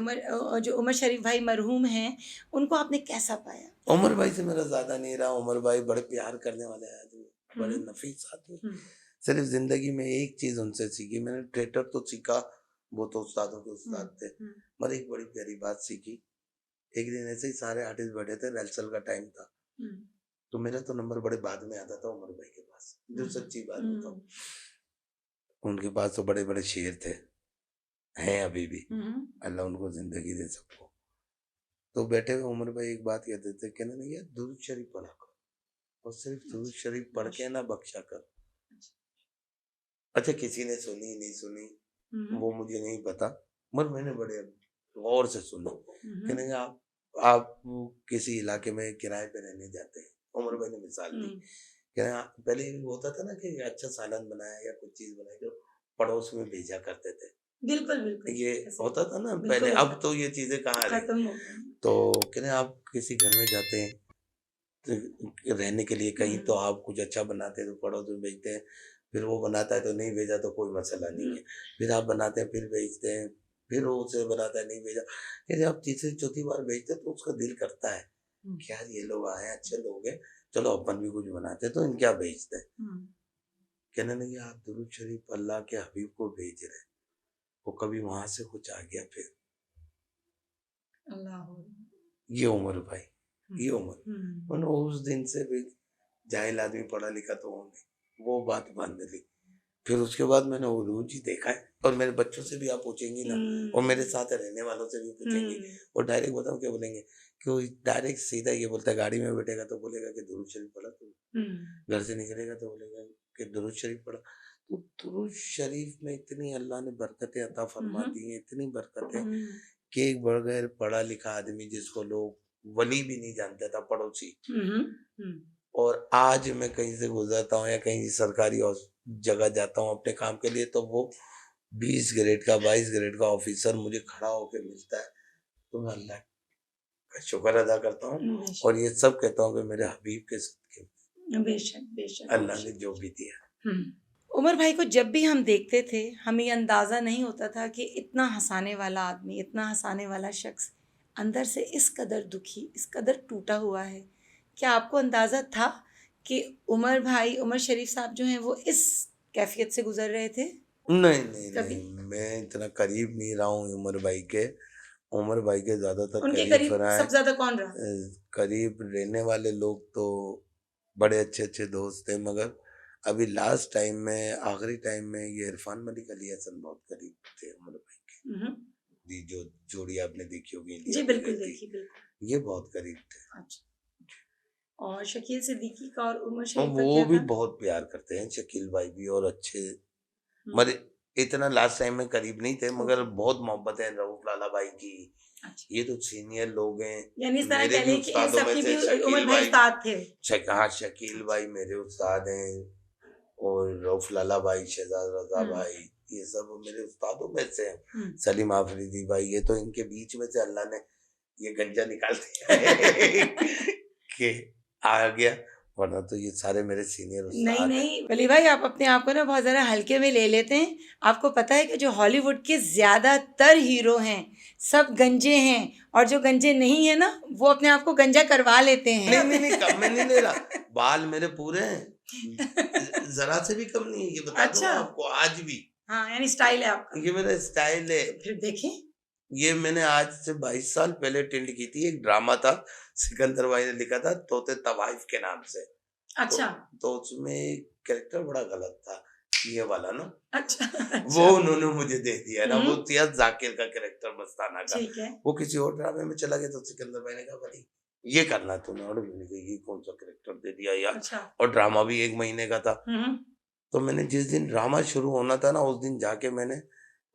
जो उमर शरीफ भाई मरहूम हैं उनको आपने कैसा पाया? उमर भाई से मेरा ज्यादा नहीं रहा, उमर भाई बड़े प्यार करने वाले आदमी, बड़े नफीस आदमी। सिर्फ जिंदगी में एक चीज उनसे सीखी मैंने, थिएटर तो सीखा, वो तो उस्तादों के उस्ताद थे, मगर एक बड़ी प्यारी बात सीखी। एक दिन ऐसे ही सारे आर्टिस्ट बैठे थे, रेलसल का टाइम था, तो मेरा तो नंबर बड़े बाद में आता था उमर भाई के पास, जो सच्ची बात बताऊं, उनके पास तो बड़े बड़े शेर थे, हैं अभी भी, अल्लाह उनको जिंदगी दे सबको। तो बैठे हुए उमर भाई एक बात कहते थे, कहना नहीं यार दुरूद शरीफ पढ़ा कर, और सिर्फ दुरूद शरीफ पढ़ के ना बख्शा कर। अच्छा किसी ने सुनी नहीं सुनी वो मुझे नहीं पता, मगर मैंने बड़े गौर से सुना। कहने आप किसी इलाके में किराए पे रहने जाते हैं, उमर भाई ने मिसाल दी, कहना पहले होता था ना कि अच्छा सालन बनाया या कुछ चीज बनाई तो पड़ोस में भेजा करते थे, बिल्कुल बिल्कुल ये होता था ना पहले, अब तो ये चीजें कहाँ रही। तो कहने आप किसी घर में जाते हैं तो रहने के लिए कहीं, तो आप कुछ अच्छा बनाते हैं तो पड़ोस में भेजते हैं, फिर वो बनाता है तो नहीं भेजा तो कोई मसला नहीं है, फिर आप बनाते हैं फिर भेजते हैं, फिर वो उसे बनाता है नहीं भेजा, यदि आप तीसरी चौथी बार भेजते हैं तो उसका दिल करता है कि यार ये लोग आए अच्छे लोग हैं, चलो अपन भी कुछ बनाते हैं तो इनके यहाँ भेजते हैं। कहने लगे आप दुरूद शरीफ अल्लाह के हबीब को भेज रहे, वो कभी वहां से कुछ आ गया, फिर ये उमर भाई, ये उमर उस दिन से भी जाहिल आदमी पढ़ा लिखा तो वो बात बांध ली। फिर उसके बाद मैंने वो रोज ही देखा है, और मेरे बच्चों से भी आप पूछेंगी ना, और मेरे साथ रहने वालों से भी पूछेंगे, और डायरेक्ट बताऊं क्या बोलेंगे, कि वो डायरेक्ट सीधा ये बोलता है, गाड़ी में बैठेगा तो बोलेगा कि दुरूद शरीफ पढ़ा तू, घर से निकलेगा तो बोलेगा कि दुरूद शरीफ पढ़ा। तो दुरूद शरीफ में इतनी अल्लाह ने बरकतें अता फरमा दी हैं, इतनी बरकतें कि एक बगैर पढ़ा लिखा आदमी जिसको लोग वली भी नहीं जानता था, पड़ोसी, और आज मैं कहीं से गुजरता हूँ या कहीं सरकारी जगह जाता हूँ अपने काम के लिए, तो वो 20 ग्रेड का 22 ग्रेड का ऑफिसर मुझे खड़ा होकर मिलता है, तो मैं अल्लाह का शुक्र अदा करता हूँ, और ये सब कहता हूँ कि मेरे हबीब के सदके बेशक अल्लाह ने जो भी दिया। उमर भाई को जब भी हम देखते थे हमें अंदाज़ा नहीं होता था कि इतना हंसाने वाला आदमी, इतना हंसाने वाला शख्स अंदर से इस कदर दुखी, इस कदर टूटा हुआ है। क्या आपको अंदाज़ा था कि उमर भाई, उमर शरीफ साहब जो हैं वो इस कैफियत से गुजर रहे थे? नहीं, मैं इतना करीब नहीं रहा हूँ उमर भाई के, उमर भाई के ज्यादातर करीब रहा है। सबसे ज्यादा कौन रहा? करीब रहने वाले लोग तो बड़े अच्छे अच्छे दोस्त थे, मगर अभी लास्ट टाइम में, आखिरी टाइम में ये इरफान मलिक अली हसन बहुत करीब थे उमर भाई के। जी, जो जोड़ी आपने देखी होगी, जी बिल्कुल देखी, बिल्कुल, ये बहुत करीब थे। अच्छा। और शकील सिद्दीकी का और उमर शरीफ का वो क्या भी था? बहुत प्यार करते हैं, शकील भाई भी, और अच्छे, मगर इतना लास्ट टाइम में करीब नहीं थे, मगर बहुत मोहब्बत है रऊफ लाला भाई की। अच्छा। ये तो सीनियर लोग हैं, यानी इस तरह मेरे कह भी लें कि इन उस्तादों में सबके से भी शकील उमर भाई भाई, साथ थे। हाँ शकील भाई मेरे उस्ताद हैं, और रऊफ लाला भाई, शहजाद रजा भाई, ये सब मेरे उस्तादों में से हैं। सलीम आफरीदी भाई, ये तो इनके बीच में से अल्लाह ने ये गंजा निकाल दिया है कि आ गया, वरना तो ये सारे मेरे सीनियर नहीं उस्ताद हैं। नहीं वली भाई, आप अपने आप को ना बहुत ज़्यादा हल्के में ले लेते हैं। आपको पता है कि जो हॉलीवुड के ज़्यादातर हीरो हैं सब गंजे हैं, और जो गंजे नहीं है ना वो अपने आप को गंजा करवा लेते हैं। नहीं कम में नहीं ले रहा, बाल मेरे पूरे हैं, जरा से भी कम नहीं है, ये बता दूं आपको आज भी। हाँ, यानी स्टाइल है आपका। ये मेरा स्टाइल है। फिर देखें, ये मैंने आज से 22 साल पहले टेंड की थी, एक ड्रामा था, सिकंदर भाई ने लिखा था तोते तवाइफ के नाम से। अच्छा। तो उसमें कैरेक्टर बड़ा गलत था, ये वाला ना। अच्छा, वो उन्होंने मुझे दे दिया ना, वो तिया जाकिर का कैरेक्टर मस्ताना का। ठीक है। वो किसी और ड्रामे में चला गया, तो सिकंदर भाई ने कहा भाई ये करना तूने, और मैंने कहा ये कौन सा कैरेक्टर दे दिया यार। अच्छा। और ड्रामा भी 1 महीने का था। तो मैंने जिस दिन ड्रामा शुरू होना था ना, उस दिन जाके मैंने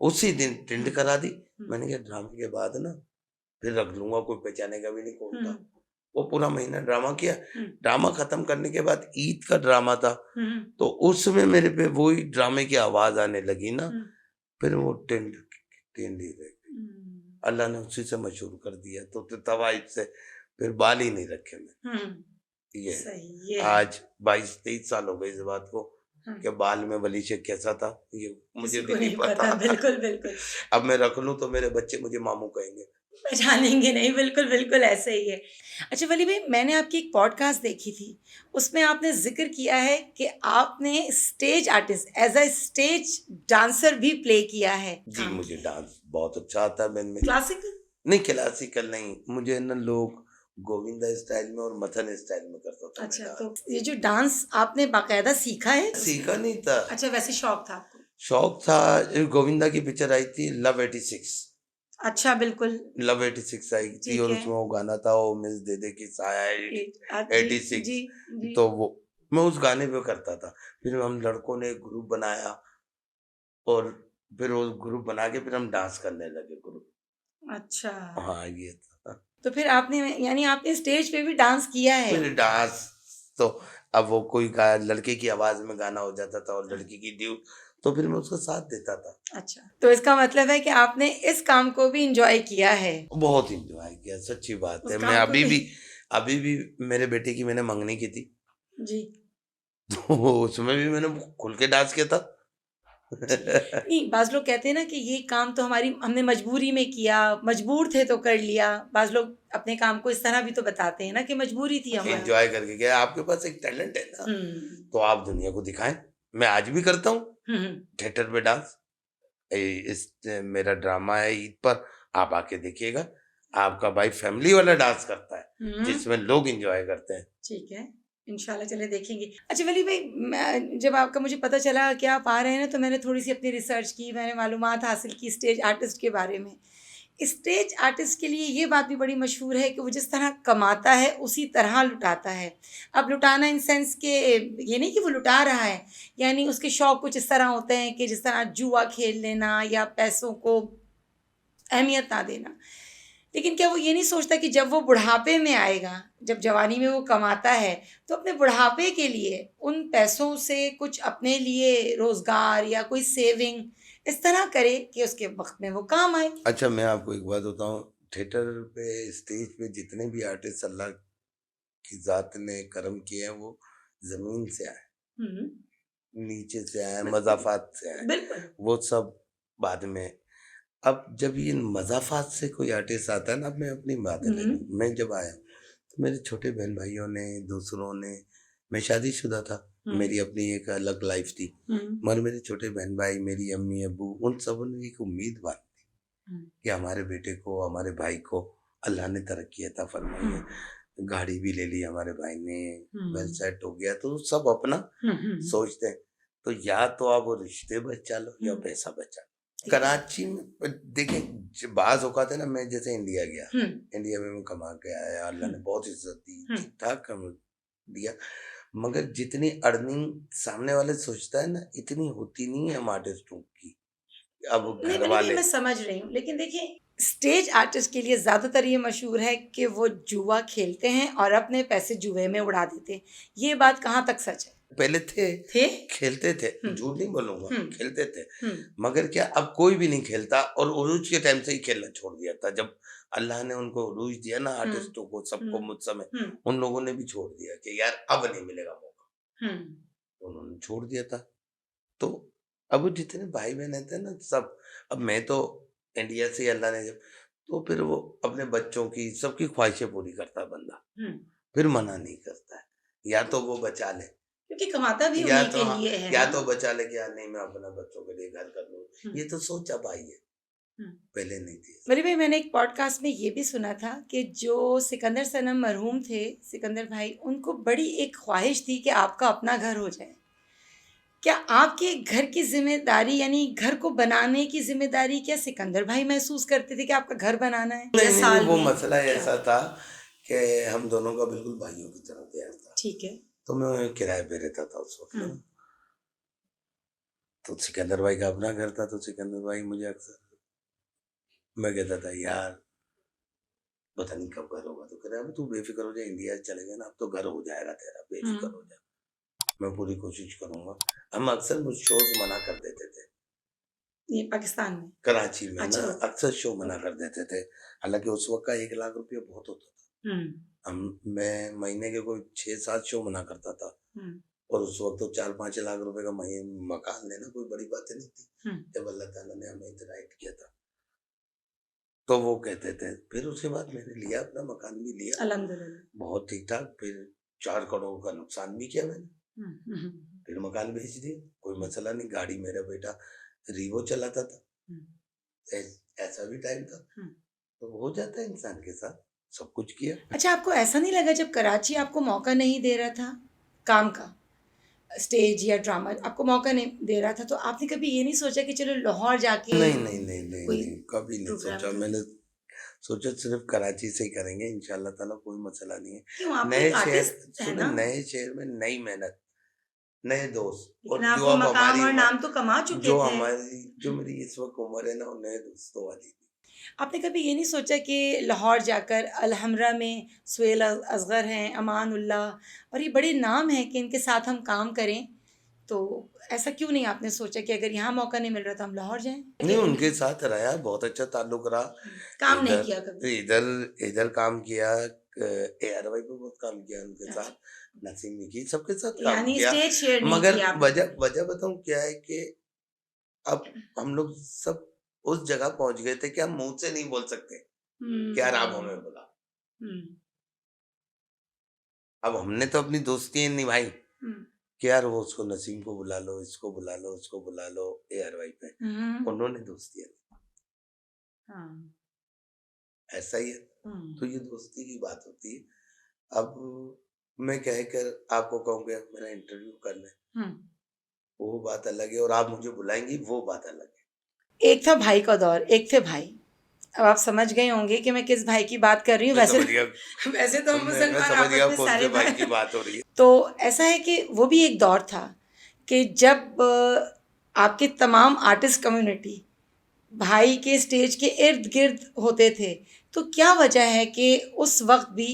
उसी दिन टेंड करा दी। मैंने कहा ड्रामे के बाद ना फिर रख लूंगा, कोई पहचाने का भी नहीं कौन था। वो पूरा महीना ड्रामा किया। ड्रामा खत्म करने के बाद ईद का ड्रामा था, तो उसमें मेरे पे वही ड्रामे की आवाज आने लगी ना, फिर वो टेंड ही रह गई। अल्लाह ने उसी से मशहूर कर दिया, तो तवाइफ से फिर बाल ही नहीं रखे मैं। ये सही है। आज 22-23 साल हो गए इस बात को कि बाल में वली शेख कैसा था ये मुझे भी नहीं पता। बिल्कुल बिल्कुल। अब मैं रख लूं तो मेरे बच्चे मुझे मामू कहेंगे, पहचानेंगे नहीं। बिल्कुल बिल्कुल ऐसे ही है। अच्छा वली भाई, मैंने आपकी एक पॉडकास्ट देखी थी, उसमें आपने जिक्र किया है कि आपने stage artist as a stage dancer भी प्ले किया है। जी मुझे डांस बहुत अच्छा आता है। मैंने क्लासिकल नहीं, क्लासिकल नहीं, मुझे ना लोग गोविंदा स्टाइल में और मथन स्टाइल में करता था। अच्छा, तो ये जो डांस आपने बाकायदा सीखा है? सीखा नहीं था। अच्छा, वैसे शौक था आपको? शौक था। गोविंदा की पिक्चर आई थी लव 86। अच्छा, बिल्कुल। लव 86 आई थी, और उसमें वो गाना था, वो मिस दे दे की साया 86। जी, तो वो मैं उस गाने पे करता था। फिर हम लड़कों ने एक ग्रुप बनाया, और फिर वो ग्रुप बना के फिर हम डांस करने लगे ग्रुप। अच्छा। हाँ ये था। तो फिर आपने, यानी आपने स्टेज पे भी डांस किया है? फिर डांस तो अब वो कोई लड़के की आवाज में गाना हो जाता था और लड़की की ड्यू, तो फिर मैं उसका साथ देता था। अच्छा, तो इसका मतलब है कि आपने इस काम को भी इंजॉय किया है? बहुत इंजॉय किया, सच्ची बात है। मैं अभी भी मेरे बेटे की मैंने मंगनी की थी जी, तो उसमें भी मैंने खुल के डांस किया था। नहीं, बाज लोग कहते हैं ना कि ये काम तो हमने मजबूरी में किया, मजबूर थे तो कर लिया। बाज लोग अपने काम को इस तरह भी तो बताते हैं ना कि मजबूरी थी हमारी। एंजॉय करके गया। आपके पास एक टैलेंट है ना, तो आप दुनिया को दिखाएं। मैं आज भी करता हूँ थिएटर पे डांस। मेरा ड्रामा है ईद पर, आप आके देखिएगा। आपका भाई फैमिली वाला डांस करता है जिसमें लोग एंजॉय करते हैं। ठीक है, इंशाल्लाह चले देखेंगे। अच्छा वली भाई, जब आपका मुझे पता चला कि आप आ रहे हैं ना, तो मैंने थोड़ी सी अपनी रिसर्च की, मैंने मालूमात हासिल की स्टेज आर्टिस्ट के बारे में। स्टेज आर्टिस्ट के लिए ये बात भी बड़ी मशहूर है कि वो जिस तरह कमाता है उसी तरह लुटाता है। अब लुटाना इन सेंस के ये नहीं कि वो लुटा रहा है, यानी उसके शौक़ कुछ इस तरह होते हैं कि जिस तरह जुआ खेल लेना या पैसों को अहमियत ना देना। लेकिन क्या वो ये नहीं सोचता कि जब वो बुढ़ापे में आएगा, जब जवानी में वो कमाता है, तो अपने बुढ़ापे के लिए उन पैसों से कुछ अपने लिए रोज़गार या कोई सेविंग इस तरह करे कि उसके वक्त में वो काम आए। अच्छा मैं आपको एक बात बताऊं, थिएटर पे स्टेज पे जितने भी आर्टिस्ट अल्लाह की जात ने करम किए हैं, वो जमीन से आए, नीचे से आए, मजाफात से आए, वो सब बाद में। अब जब ये मजाफात से कोई आर्टिस्ट आता है ना, अब मैं अपनी बात ले लूं, मैं जब आया तो मेरे छोटे बहन भाइयों ने, दूसरों ने, मैं शादीशुदा था, मेरी अपनी एक अलग लाइफ थी, मगर मेरे छोटे बहन भाई, मेरी अम्मी अबू, उन सब ने एक उम्मीद बांधी कि हमारे बेटे को, हमारे भाई को अल्लाह ने तरक्की अता फरमाई है, गाड़ी भी ले ली हमारे भाई ने, वेल सेट हो गया, तो सब अपना सोचते हैं। तो या तो आप वो रिश्ते बचा लो या पैसा बचा लो। कराची में देखें, बाज औकात है ना, मैं जैसे इंडिया गया, इंडिया में मैं कमा के आया, अल्लाह ने बहुत इज्जत दी, ठीक ठाक कम दिया, मगर जितनी अर्निंग सामने वाले सोचता है ना, इतनी होती नहीं है हम आर्टिस्टों की। अब नहीं, घर वाले, मैं समझ रही हूँ, लेकिन देखिए स्टेज आर्टिस्ट के लिए ज्यादातर ये मशहूर है कि वो जुआ खेलते हैं और अपने पैसे जुए में उड़ा देते हैं। ये बात कहाँ तक सच है? पहले थे, खेलते थे, हम्म, झूठ नहीं बोलूंगा, खेलते थे, हम्म, मगर क्या अब कोई भी नहीं खेलता, और उरूज के टाइम से ही खेलना छोड़ दिया था। जब अल्लाह ने उनको उरूज दिया ना, आर्टिस्टों को, सबको, मुझ समय उन लोगों ने भी छोड़ दिया कि यार अब नहीं मिलेगा मौका, उन्होंने छोड़ दिया था। तो अब जितने भाई बहन थे ना सब, अब मैं तो इंडिया से ही अल्लाह ने जब, तो फिर वो अपने बच्चों की, सबकी ख्वाहिशें पूरी करता है बंदा, फिर मना नहीं करता है। या तो वो बचा ले, क्योंकि कमाता भी या उन्हीं तो के हाँ, लिए है या ना। तो बचा ले कि यार नहीं मैं अपना बच्चों के लिए घर कर लूँ, ये तो सोच अब आई है, पहले नहीं थी। मेरे भाई, मैंने एक पॉडकास्ट में ये भी सुना था कि जो सिकंदर सनम मरहूम थे, सिकंदर भाई, उनको बड़ी एक ख्वाहिश थी कि आपका अपना घर हो जाए। क्या आपके घर की जिम्मेदारी, यानी घर को बनाने की जिम्मेदारी, क्या सिकंदर भाई महसूस करते थे कि आपका घर बनाना है? नहीं या नहीं, साल वो में मसला क्या? ऐसा था कि हम दोनों का बिल्कुल भाइयों की तरह प्यार था। ठीक है। तो मैं किराए पे रहता था उस वक्त ना। तो सिकंदर भाई का अपना घर था, तो सिकंदर भाई मुझे अक्सर, मैं कहता था यार पता नहीं कब घर होगा, तो कह रहा है तू बेफिक्र हो जा, इंडिया चले गए ना, अब तो घर हो जाएगा तेरा, बेफिक्र हो जा, मैं पूरी कोशिश करूंगा। हम अक्सर मुझ शोज मना कर देते थे, ये पाकिस्तान में? कराची में अच्छा, ना, ओके। अक्सर शो मना कर देते थे। हालांकि उस वक्त का 1 लाख रुपया बहुत होता था। हम मैं महीने के कोई 6-7 शो मना करता था, और उस वक्त तो 4-5 लाख रुपए का महीने मकान लेना कोई बड़ी बात नहीं थी, जब अल्लाह ताला ने हमें इतराइट किया था। तो वो कहते थे, फिर उसके बाद मैंने लिया, अपना मकान भी लिया, अल्हम्दुलिल्लाह। बहुत ठीक ठाक। फिर 4 करोड़ का नुकसान भी किया मैंने, फिर मकान बेच दिया, कोई मसला नहीं। गाड़ी मेरा बेटा रीवो चलाता था, ऐसा भी टाइम था, तो हो जाता है इंसान के साथ, सब कुछ किया। अच्छा, आपको ऐसा नहीं लगा जब कराची आपको मौका नहीं दे रहा था काम का, स्टेज या ड्रामा आपको मौका नहीं दे रहा था, तो आपने कभी ये नहीं सोचा कि चलो लाहौर जाके नहीं नहीं नहीं नहीं कोई नहीं, कभी नहीं प्रोग्राम सोचा कर? मैंने। सोचा सिर्फ कराची से ही करेंगे इंशाल्लाह ताला, कोई मसला नहीं है। क्यों, आप तो नए एक शहर, आर्टिस्ट है सुने, ना? नए शहर में नई मेहनत, नए दोस्त, लेकिन और आप जो वो अब मकाम हमारी और उम्र, नाम तो कमा चुके थे। जो मेरी इस वक्त उम्र है ना, वो नए दोस्तों वाली। आपने कभी ये नहीं सोचा कि लाहौर जाकर अलहमरा में सुहेल असगर हैं, अमान उल्लाह, और ये बड़े नाम हैं कि इनके साथ हम काम करें? तो ऐसा क्यों नहीं आपने सोचा कि अगर यहाँ मौका नहीं मिल रहा तो हम लाहौर जाएं? नहीं, उनके साथ रहा, बहुत अच्छा ताल्लुक रहा। काम नहीं इधर किया कभी? इधर इधर काम किया, ARY पे बहुत काम किया उनके साथ, नसीम की सबके साथ काम यानी किया। स्टेज शेयर नहीं मगर किया आपने वजह कभी? वजह बताऊं क्या है कि अब हम लोग सब उस जगह पहुंच गए थे कि हम मुंह से नहीं बोल सकते कि यार आप हमें बुला। हम्म, अब हमने तो अपनी दोस्तियां निभाई हम्म, कि यार वो उसको, नसीम को बुला लो, इसको बुला लो, उसको बुला लो ARY पे, उन्होंने दोस्तियां निभाई। हाँ, ऐसा ही है, तो ये दोस्ती की बात होती है। अब मैं कहकर आपको कहूँगा मेरा इंटरव्यू करना है, वो बात अलग है, और आप मुझे बुलाएंगी, वो बात अलग है। एक था भाई का दौर, एक थे भाई। अब आप समझ गए होंगे कि मैं किस भाई की बात कर रही हूँ। मैं वैसे समझ गया, वैसे तो हम मैं मुसलमान समझ आपस गया में कौन सारे से भाई भाई। की बात हो रही है। तो ऐसा है कि वो भी एक दौर था कि जब आपके तमाम आर्टिस्ट कम्युनिटी भाई के स्टेज के इर्द गिर्द होते थे, तो क्या वजह है कि उस वक्त भी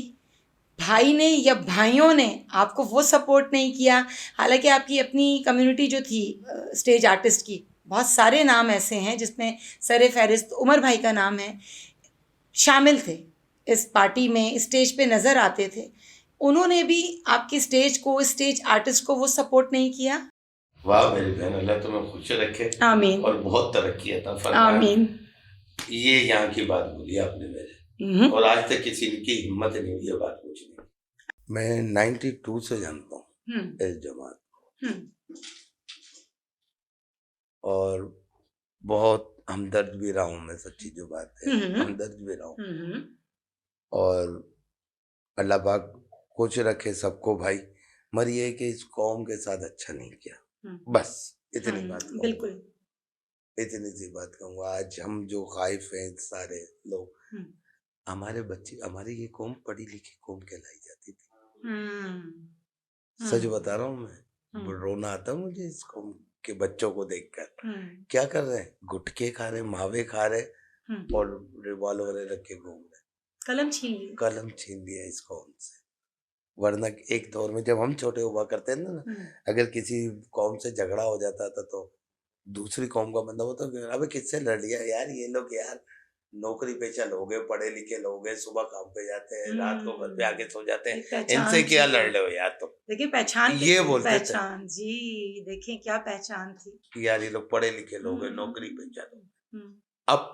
भाई ने या भाइयों ने आपको वो सपोर्ट नहीं किया? हालांकि आपकी अपनी कम्युनिटी जो थी स्टेज आर्टिस्ट की, बहुत सारे नाम ऐसे हैं जिसमें सर फहरिस्त उमर भाई का नाम है, शामिल थे इस पार्टी में, स्टेज पे नज़र आते थे। उन्होंने भी आपके स्टेज को, स्टेज आर्टिस्ट को वो सपोर्ट नहीं किया? वाह मेरी बहन, अल्लाह तुम्हें खुश रखे, आमीन, और बहुत तरक्की अता फरमाए। आमीन। ये यहाँ की बात बोली आपने मेरे, और आज तक किसी की हिम्मत नहीं हुई ये बात पूछने। मैं 92 से जानता हूँ इस जमात को, और बहुत हमदर्द भी रहा हूँ मैं, सच्ची जो बात है, हमदर्द भी रहा हूँ। और अल्लाह पाक खुश रखे सबको भाई, मगर ये है कि इस कौम के साथ अच्छा नहीं किया, बस इतनी बात कहूँगा। बिल्कुल। इतनी सी बात कहूँगा। आज हम जो खाइफ हैं सारे लोग, हमारे बच्चे, हमारी ये कौम पढ़ी लिखी कौम कहलाई जाती थी। सच बता रहा हूँ मैं, रोना आता मुझे इस कौम कि बच्चों को देखकर क्या कर रहे हैं, गुटखे खा रहे, मावे खा रहे और रिवॉल्वर रख के घूम रहे, कलम छीन लिया इस कौम से। वरना एक दौर में जब हम छोटे हुआ करते थे ना, अगर किसी कौम से झगड़ा हो जाता था तो दूसरी कौम का बंदा होता तो अबे किससे लड़ लिया यार, ये लोग यार नौकरी पेशा लोग हैं, पढ़े लिखे लोग हैं, सुबह काम पे जाते हैं, रात को घर पे आके सो जाते हैं, इनसे क्या लड़ रहे हो यार तुम। देखिए पहचान, ये बोलते पहचान जी, देखिए क्या पहचान थी यार, ये लोग पढ़े लिखे लोग हैं, नौकरी पेशा लोग। अब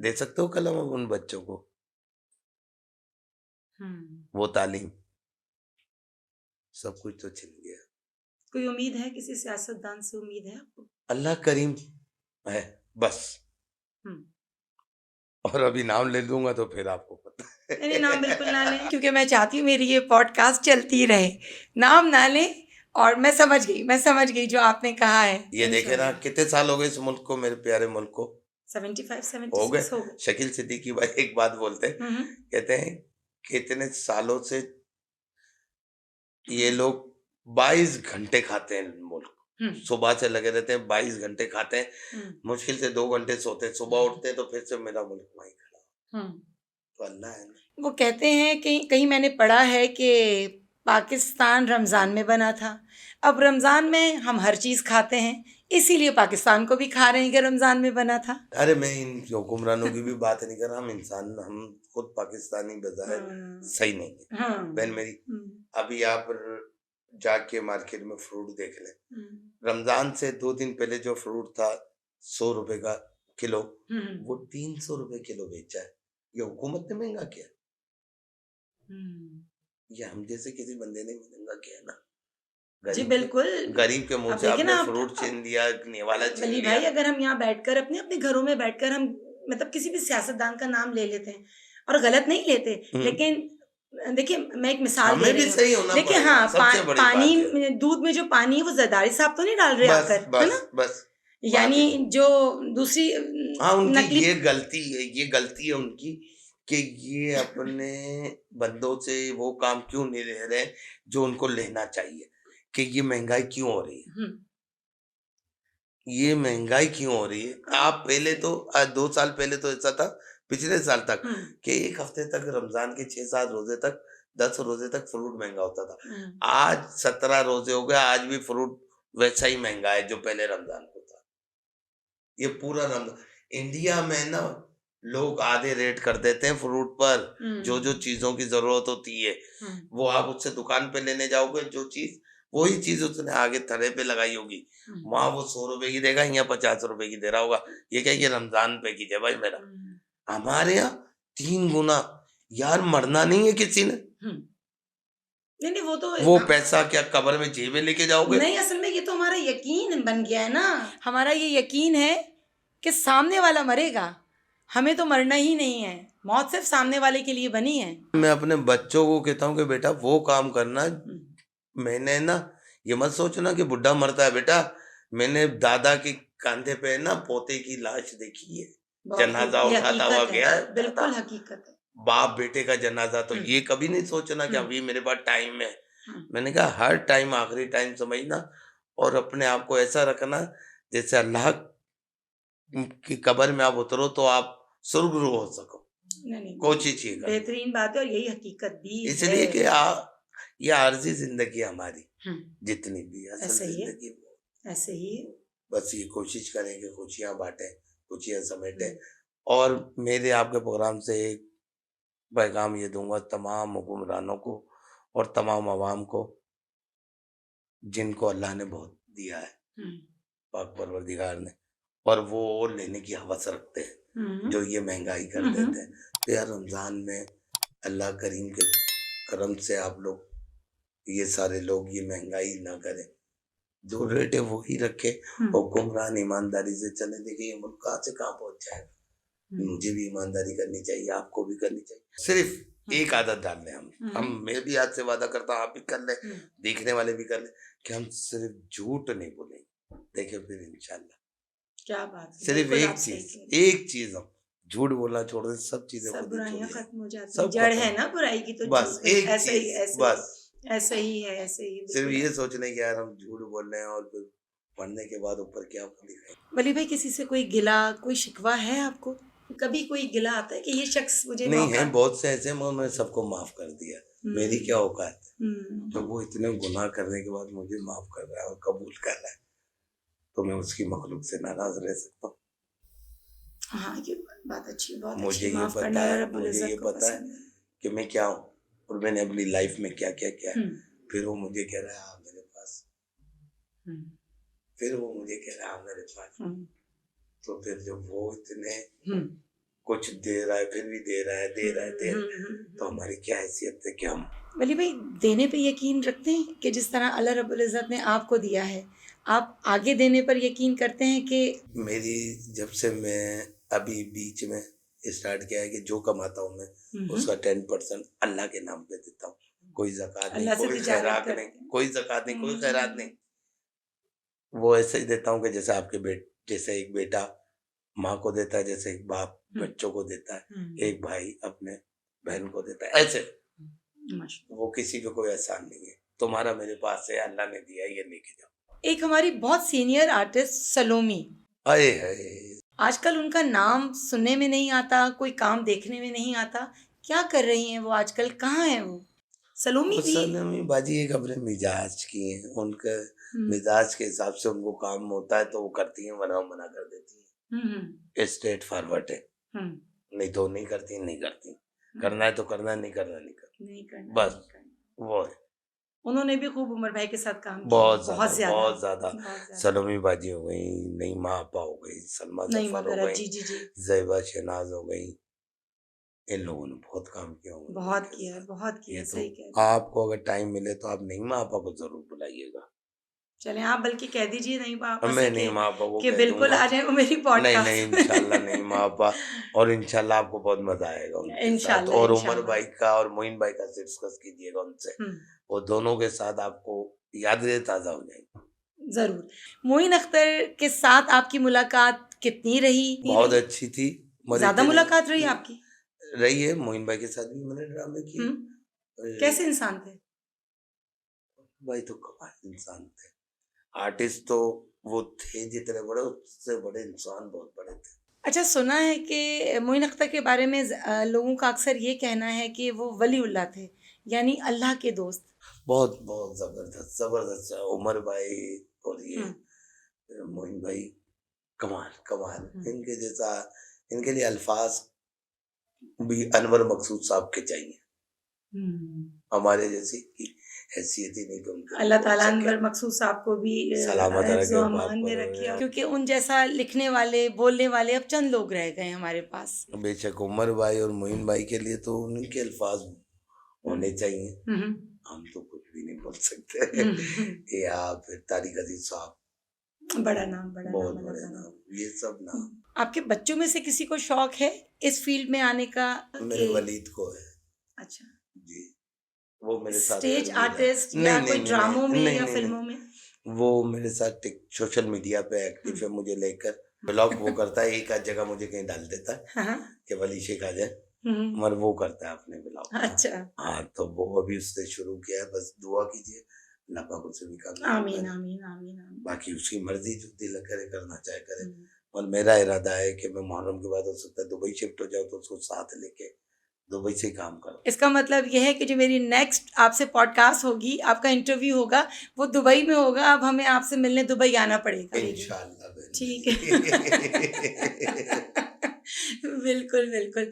दे सकते हो कलम अब उन बच्चों को वो तालीम, सब कुछ तो छिन गया। कोई उम्मीद है किसी सियासतदान से, उम्मीद है आपको? अल्लाह करीम है बस। और अभी नाम ले लूंगा तो फिर आपको पता है। नहीं, नाम बिल्कुल ना लें, क्योंकि मैं चाहती हूँ मेरी ये पॉडकास्ट चलती रहे। नाम ना लें। और मैं समझ गई जो आपने कहा है। ये देखे ना कितने साल हो गए इस मुल्क को, मेरे प्यारे मुल्क को। 75-76 हो गए। शकील सिद्दीकी भाई एक बात बोलते हैं, कहते हैं कितने सालों से ये लोग 22 घंटे खाते हैं मुल्क, सुबह से लगे रहते हैं, 22 घंटे खाते हैं, मुश्किल से 2 घंटे सोते हैं, सुबह उठते हैं तो फिर से मेरा मुल्क वहीं खड़ा। तो अल्लाह है ना। वो कहते हैं कि कहीं मैंने पढ़ा है कि पाकिस्तान रमज़ान में बना था। अब रमज़ान में हम हर चीज़ खाते हैं, इसीलिए पाकिस्तान को भी खा रहे हैं कि रमज़ान में बना था। अरे मैं इन हुक्मरानों की भी बात नहीं कर रहा, हम इंसान, हम खुद पाकिस्तानी बजाय सही नहीं है। बहन मेरी, अभी आप जाके मार्केट में फ्रूट देख लें, रमजान से 2 दिन पहले जो फ्रूट था 100 रुपए का किलो, वो 300 रुपए किलो बेचा है। ये हुकूमत ने महंगा किया, ये हम जैसे किसी बंदे ने महंगा किया ना। जी बिल्कुल, गरीब के मुंह से आपने फ्रूट छीन लिया, नेवाला छीन लिया। भाई अगर हम यहाँ बैठकर अपने घरों में बैठकर हम मतलब किसी भी सियासतदान का नाम ले लेते हैं, और गलत नहीं लेते, लेकिन देखिए मैं एक मिसाल दे रही हूँ। देखिए हाँ, पानी, दूध में जो पानी है वो जरदारी साहब तो नहीं डाल रहे आकर, है ना? बस यानी जो दूसरी उनकी ये गलती है उनकी कि ये अपने बंदों से वो काम क्यों नहीं ले रहे जो उनको लेना चाहिए, कि ये महंगाई क्यों हो रही है, ये महंगाई क्यों हो रही है। आप पहले तो 2 साल पहले तो ऐसा था, पिछले साल तक कि 1 हफ्ते तक रमजान के 6-7 रोजे तक 10 रोजे तक फ्रूट महंगा होता था। आज 17 रोजे हो गए, आज भी फ्रूट वैसा ही महंगा है जो पहले रमजान को था। ये पूरा रमजान इंडिया में ना लोग आधे रेट कर देते हैं फ्रूट पर, जो चीजों की जरूरत होती है वो आप उससे दुकान पे लेने जाओगे, जो चीज वही चीज उसने आगे थड़े पे लगाई होगी, वहां वो 100 रुपए की देगा, यहाँ 50 रुपए की दे रहा होगा। ये क्या, ये रमजान पे की दे भाई मेरा। हमारे यहाँ 3 गुना। यार मरना नहीं है किसी ने, नहीं वो तो वो पैसा क्या कब्र में जेबे लेके जाओगे? नहीं, असल में ये तो हमारा यकीन बन गया है ना। हमारा ये यकीन है कि सामने वाला मरेगा, हमें तो मरना ही नहीं है। मौत सिर्फ सामने वाले के लिए बनी है। मैं अपने बच्चों को कहता हूँ कि बेटा वो काम करना, मैंने ना ये मत सोचना कि बुढ़ा मरता है बेटा, मैंने दादा के कंधे पे ना पोते की लाश देखी है, जनाजा उठाता हुआ गया है। बिल्कुल हकीकत है। बाप बेटे का जनाजा, तो ये कभी नहीं सोचना कि अभी मेरे पास टाइम है। मैंने कहा हर टाइम आखिरी टाइम समझना, और अपने आप को ऐसा रखना जैसे अल्लाह की कब्र में आप उतरो तो आप सुर्गरू हो सको। कोशिश ये बेहतरीन बात है, और यही हकीकत भी है। इसलिए कि ये आर्जी जिंदगी हमारी जितनी भी असल जिंदगी ऐसे ही है। बस ये कोशिश करें कि खुशियां बांटें, खुशियां समेटें। और मेरे आपके प्रोग्राम से एक पैगाम ये दूंगा तमाम हुक्मरानों को और तमाम अवाम को, जिनको अल्लाह ने बहुत दिया है, पाक परवरदिगार ने, और वो लेने की हवस रखते हैं, जो ये महंगाई कर देते हैं। तो यार रमजान में अल्लाह करीम के करम से आप लोग ये सारे लोग ये महंगाई ना करें, जो रेट है वो ही रखे, हुक्मरान ईमानदारी से चले। देखिए ये मुल्क कहाँ से कहाँ पहुंच जाएगा। मुझे भी ईमानदारी करनी चाहिए, आपको भी करनी चाहिए। सिर्फ एक आदत डाल लें हम मैं भी आज से वादा करता हूँ, आप भी कर ले, देखने वाले भी कर ले, कि हम सिर्फ झूठ नहीं बोलेंगे। देखिए फिर इंशाल्लाह क्या बात है, सिर्फ एक चीज हम झूठ बोलना छोड़ दें, सब चीजें सब बुराइयां खत्म हो जाती हैं। जड़ है ना बुराई की, तो बस एक चीज, बस ऐसे ही है, ऐसे ही है, सिर्फ बिल्कुल। ये सोचने की यार हम झूठ बोल रहे हैं और फिर पढ़ने के बाद ऊपर क्या दिखाएं। वली भाई, किसी से कोई गिला, कोई शिकवा है आपको? कभी कोई गिला आता है कि ये शख्स मुझे नहीं मौका है, बहुत से ऐसे मैंने सबको माफ कर दिया। मेरी क्या औकात है, तो वो इतने गुनाह करने के बाद मुझे माफ कर रहा है और कबूल कर रहा है, तो मैं उसकी मखलूक से नाराज रह सकता हूँ? हाँ, ये बात अच्छी, बहुत मुझे अच्छी। ये माफ पता करना है, अल्लाह रब्बुल मुझे ये इज्जत को पता है पसंद है। कि मैं क्या हूँ और मैंने अपनी लाइफ में क्या क्या किया है। फिर वो मुझे कह रहा है आ मेरे पास, फिर वो मुझे कह रहा है आ मेरे पास। तो फिर जब वो इतने कुछ दे रहा है, फिर भी दे रहा है, दे रहा है, दे रहा है, तो हमारी क्या हैसियत है कि हम वली भाई देने पे यकीन रखते हैं कि जिस तरह अल्लाह रब्बुल इज्जत ने आपको दिया है, आप आगे देने पर यकीन करते हैं कि? मेरी जब से मैं अभी बीच में स्टार्ट किया है कि जो कमाता हूँ मैं उसका 10% अल्लाह के नाम पे देता हूँ। कोई ज़कात नहीं, अल्लाह से कोई तिजारत खैरात करते नहीं, हैं। कोई ज़कात नहीं, कोई खैरात नहीं। वो ऐसे ही देता हूँ कि जैसे आपके जैसे एक बेटा माँ को देता है, जैसे एक बाप बच्चों को देता है, एक भाई अपने बहन को देता है, ऐसे। वो किसी पे कोई एहसान नहीं है। तुम्हारा मेरे पास है, अल्लाह ने दिया, ये लेके जाओ। एक हमारी बहुत सीनियर आर्टिस्ट सलोमी, आए हाय, आजकल उनका नाम सुनने में नहीं आता, कोई काम देखने में नहीं आता। क्या कर रही हैं वो आजकल, कहाँ है वो सलोमी भी? सलोमी बाजी एक अपने मिजाज की हैं, उनके मिजाज के हिसाब से उनको काम होता है तो वो करती हैं, वरना मना कर देती हैं। स्ट्रेट फॉरवर्ड है, नहीं तो नहीं करती, नहीं करती। करना है तो करना है, नहीं करना नहीं करना, बस वो है। उन्होंने भी खूब उमर भाई के साथ काम किया, बहुत बहुत ज्यादा। सलोमी बाजी हो गई, नईमा आपा हो गई, सलमा जफर हो गई, ज़ैबा शहनाज हो गई, इन लोगों ने बहुत काम किया होगा, बहुत किया, बहुत किया। ये सही तो कह रहे हैं। आपको अगर टाइम मिले तो आप नईमा आपा को जरूर बुलाइएगा। चलें, आप बल्कि कह दीजिए नहीं आपा मैं से नईमा आपा को कि कह बिल्कुल दूंगा। आ जाए वो मेरी नहीं पॉडकास्ट में। इंशाल्लाह नईमा आपा, और इंशाल्लाह आपको बहुत मजा आएगा उनके साथ। इंशाल्लाह, और उमर इंशाल्लाह। भाई का और मोइन भाई का डिस्कस कीजिएगा उनसे, वो दोनों के साथ आपको यादें ताजा हो जाएंगी। जरूर। मोइन अख्तर के साथ आपकी मुलाकात कितनी रही? बहुत अच्छी थी। ज्यादा मुलाकात रही आपकी? रही है। मोइन भाई के साथ भी मैंने ड्रामे किए। कैसे इंसान थे भाई? तो कमाल इंसान थे। आर्टिस्ट तो वो थे जितने बड़े, उससे बड़े इंसान बहुत बड़े थे। अच्छा, सुना है कि मोइन अख्तर के बारे में लोगों का अक्सर ये कहना है कि वो वलीउल्लाह थे, यानी अल्लाह के दोस्त। बहुत बहुत जबरदस्त उमर भाई और ये मोइन भाई, कमाल कमाल। इनके जैसा, इनके लिए अल्फाज भी अनवर मकसूद साहब के चाहिए। हमारे जैसी हैसियत ही नहीं कि उनका। अल्लाह ताला अनवर मकसूद साहब को भी सलामत रखे, अमान में रखे, क्योंकि उन जैसा लिखने वाले, बोलने वाले अब चंद लोग रह गए हमारे पास। बेशक उमर भाई और मोइन भाई के लिए तो उनके अल्फाज होने चाहिए। हम तो कुछ भी नहीं बोल सकते। या फिर तारिक अजीज साहब, बड़ा नाम, बहुत बड़े नाम, ये सब नाम। आपके बच्चों में से किसी को शौक है इस फील्ड में आने का? मेरे वलीद को है। अच्छा जी, वो मेरे साथ स्टेज आर्टिस्ट या कोई ड्रामों में या फिल्मों में? वो मेरे साथ सोशल मीडिया पे एक्टिव है। मुझे लेकर ब्लॉग वो करता है, एक आध जगह मुझे कहीं डाल देता है कि वली शेख आ जाए, मगर वो करता है अपने ब्लॉग। अच्छा, हाँ, तो वो अभी उसने शुरू किया है। बस दुआ कीजिए, अल्लाह पाक उसे भी काम। आमीन आमीन आमीन आमीन। बाकी उसकी मर्जी, जो दिल करे करना चाहे करे। और मेरा इरादा है कि मैं मुहर्रम के बाद हो सकता है दुबई शिफ्ट हो जाऊँ, तो उसको साथ लेके दुबई से काम करो। इसका मतलब यह है कि जो मेरी नेक्स्ट आपसे पॉडकास्ट होगी, आपका इंटरव्यू होगा, वो दुबई में होगा। अब हमें आपसे मिलने दुबई आना पड़ेगा इंशाल्लाह। ठीक है। बिल्कुल बिल्कुल।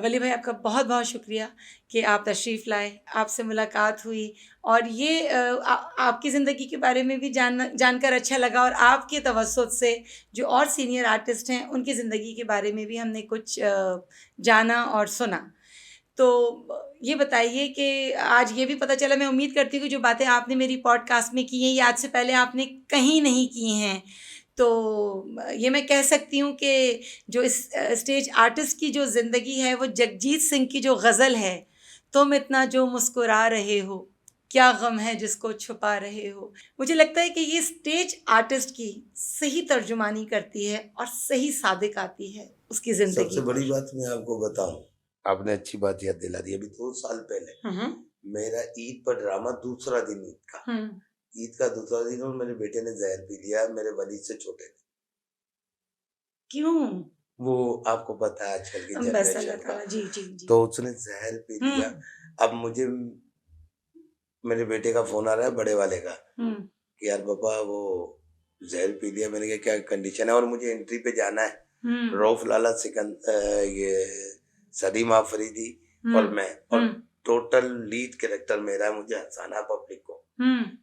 वली भाई, आपका बहुत बहुत शुक्रिया कि आप तशरीफ़ लाए, आपसे मुलाकात हुई, और ये आपकी ज़िंदगी के बारे में भी जानकर अच्छा लगा, और आपके तवज्जुह से जो और सीनियर आर्टिस्ट हैं उनकी ज़िंदगी के बारे में भी हमने कुछ जाना और सुना। तो ये बताइए कि आज ये भी पता चला, मैं उम्मीद करती हूँ कि जो बातें आपने मेरी पॉडकास्ट में की हैं, ये आज से पहले आपने कहीं नहीं की हैं। तो ये मैं कह सकती हूँ कि जो इस स्टेज आर्टिस्ट की जो ज़िंदगी है, वो जगजीत सिंह की जो गज़ल है, तुम इतना जो मुस्कुरा रहे हो, क्या गम है जिसको छुपा रहे हो, मुझे लगता है कि ये स्टेज आर्टिस्ट की सही तर्जुमानी करती है और सही सादिक आती है उसकी ज़िंदगी। सबसे बड़ी बात मैं आपको बताऊं, आपने अच्छी बात याद दिला दी। अभी 2 साल पहले मेरा ईद पर ड्रामा दूसरा दिन ईद का दूसरा दिन, और मेरे बेटे ने जहर पी लिया, मेरे वली से छोटे थे। क्यों? वो आपको पता है आजकल की बस जनरेशन अल्लाह का। ताला, जी जी जी। तो उसने जहर पी लिया। अब मुझे मेरे बेटे का फोन आ रहा है, बड़े वाले का, कि यार पापा वो जहर पी लिया। मैंने कहा क्या कंडीशन है, और मुझे एंट्री पे जाना है। रऊफ लाला ये सलीम आफरीदी और मैं, और टोटल लीड कैरेक्टर मेरा है, मुझे हंसाना पब्लिक को।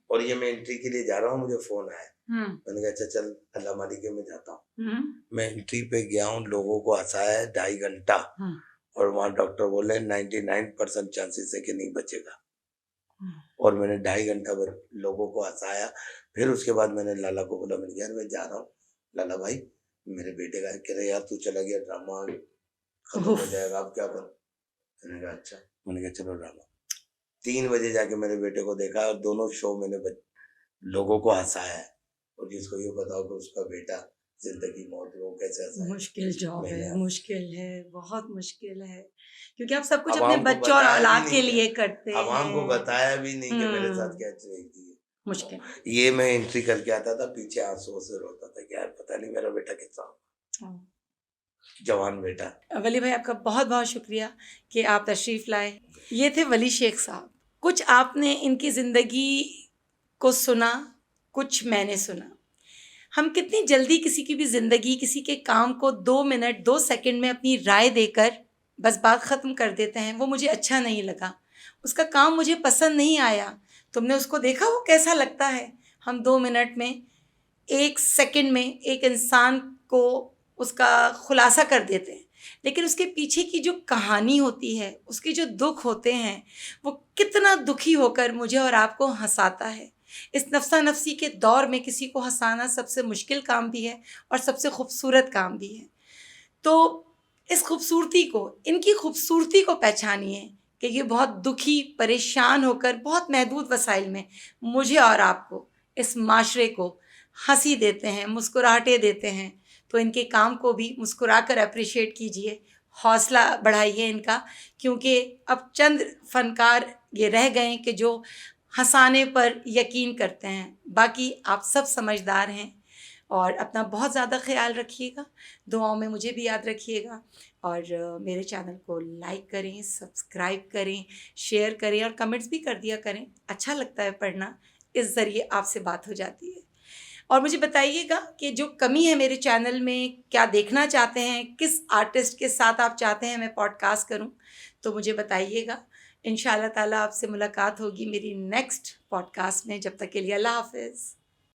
और ये मैं एंट्री के लिए जा रहा हूँ, मुझे फोन आया। मैंने कहा अच्छा चल अल्लाह मालिक मैं जाता हूँ। मैं एंट्री पे गया हूँ, लोगों को हंसाया है 2.5 घंटा, और वहाँ डॉक्टर बोले 99% चांसेस है कि नहीं बचेगा। और मैंने 2.5 घंटा भर लोगों को हंसाया। फिर उसके बाद मैंने लाला को बोला, मैंने यार मैं जा रहा हूँ, लाला भाई मेरे बेटे का कह रहे यार तू चला गया, ड्रामा खत्म हो जाएगा, अब क्या करूं। मैंने कहा अच्छा, मैंने कहा चलो ड्रामा। 3 बजे जाके मेरे बेटे को देखा, और दोनों शो मैंने लोगों को हंसाया है। और जिसको ये बताओ कि उसका बेटा जिंदगी मौत वो कैसे हंसाए। मुश्किल जॉब है, मुश्किल है, बहुत मुश्किल है, क्योंकि आप सब कुछ अपने बच्चों और औलाद के लिए करते हैं। आवाम को बताया भी नहीं कि मेरे साथ क्या चीज थी। मुश्किल। ये मैं एंट्री करके आता था, पीछे आंसुओं से रोता था कि यार पता नहीं मेरा बेटा कैसा होगा, जवान बेटा। वली भाई आपका बहुत बहुत शुक्रिया कि आप तशरीफ़ लाए। ये थे वली शेख साहब। कुछ आपने इनकी ज़िंदगी को सुना, कुछ मैंने सुना। हम कितनी जल्दी किसी की भी ज़िंदगी, किसी के काम को 2 मिनट 2 सेकंड में अपनी राय देकर बस बात ख़त्म कर देते हैं। वो मुझे अच्छा नहीं लगा, उसका काम मुझे पसंद नहीं आया, तुमने उसको देखा वो कैसा लगता है। हम 2 मिनट में, 1 सेकंड में एक इंसान को उसका खुलासा कर देते हैं, लेकिन उसके पीछे की जो कहानी होती है, उसके जो दुख होते हैं, वो कितना दुखी होकर मुझे और आपको हंसाता है। इस नफ्सा नफसी के दौर में किसी को हंसाना सबसे मुश्किल काम भी है और सबसे खूबसूरत काम भी है। तो इस खूबसूरती को, इनकी खूबसूरती को पहचानिए कि ये बहुत दुखी, परेशान होकर बहुत महदूद वसाइल में मुझे और आपको, इस माशरे को हंसी देते हैं, मुस्कुराहटें देते हैं। तो इनके काम को भी मुस्कुराकर अप्रिशिएट कीजिए, हौसला बढ़ाइए इनका, क्योंकि अब चंद फनकार ये रह गए कि जो हंसाने पर यकीन करते हैं। बाकी आप सब समझदार हैं, और अपना बहुत ज़्यादा ख्याल रखिएगा, दुआओं में मुझे भी याद रखिएगा। और मेरे चैनल को लाइक करें, सब्सक्राइब करें, शेयर करें, और कमेंट्स भी कर दिया करें, अच्छा लगता है पढ़ना, इस ज़रिए आपसे बात हो जाती है। और मुझे बताइएगा कि जो कमी है मेरे चैनल में, क्या देखना चाहते हैं, किस आर्टिस्ट के साथ आप चाहते हैं मैं पॉडकास्ट करूं, तो मुझे बताइएगा। इंशाअल्लाह ताला आपसे मुलाकात होगी मेरी नेक्स्ट पॉडकास्ट में। जब तक के लिए अल्लाह हाफ़िज़।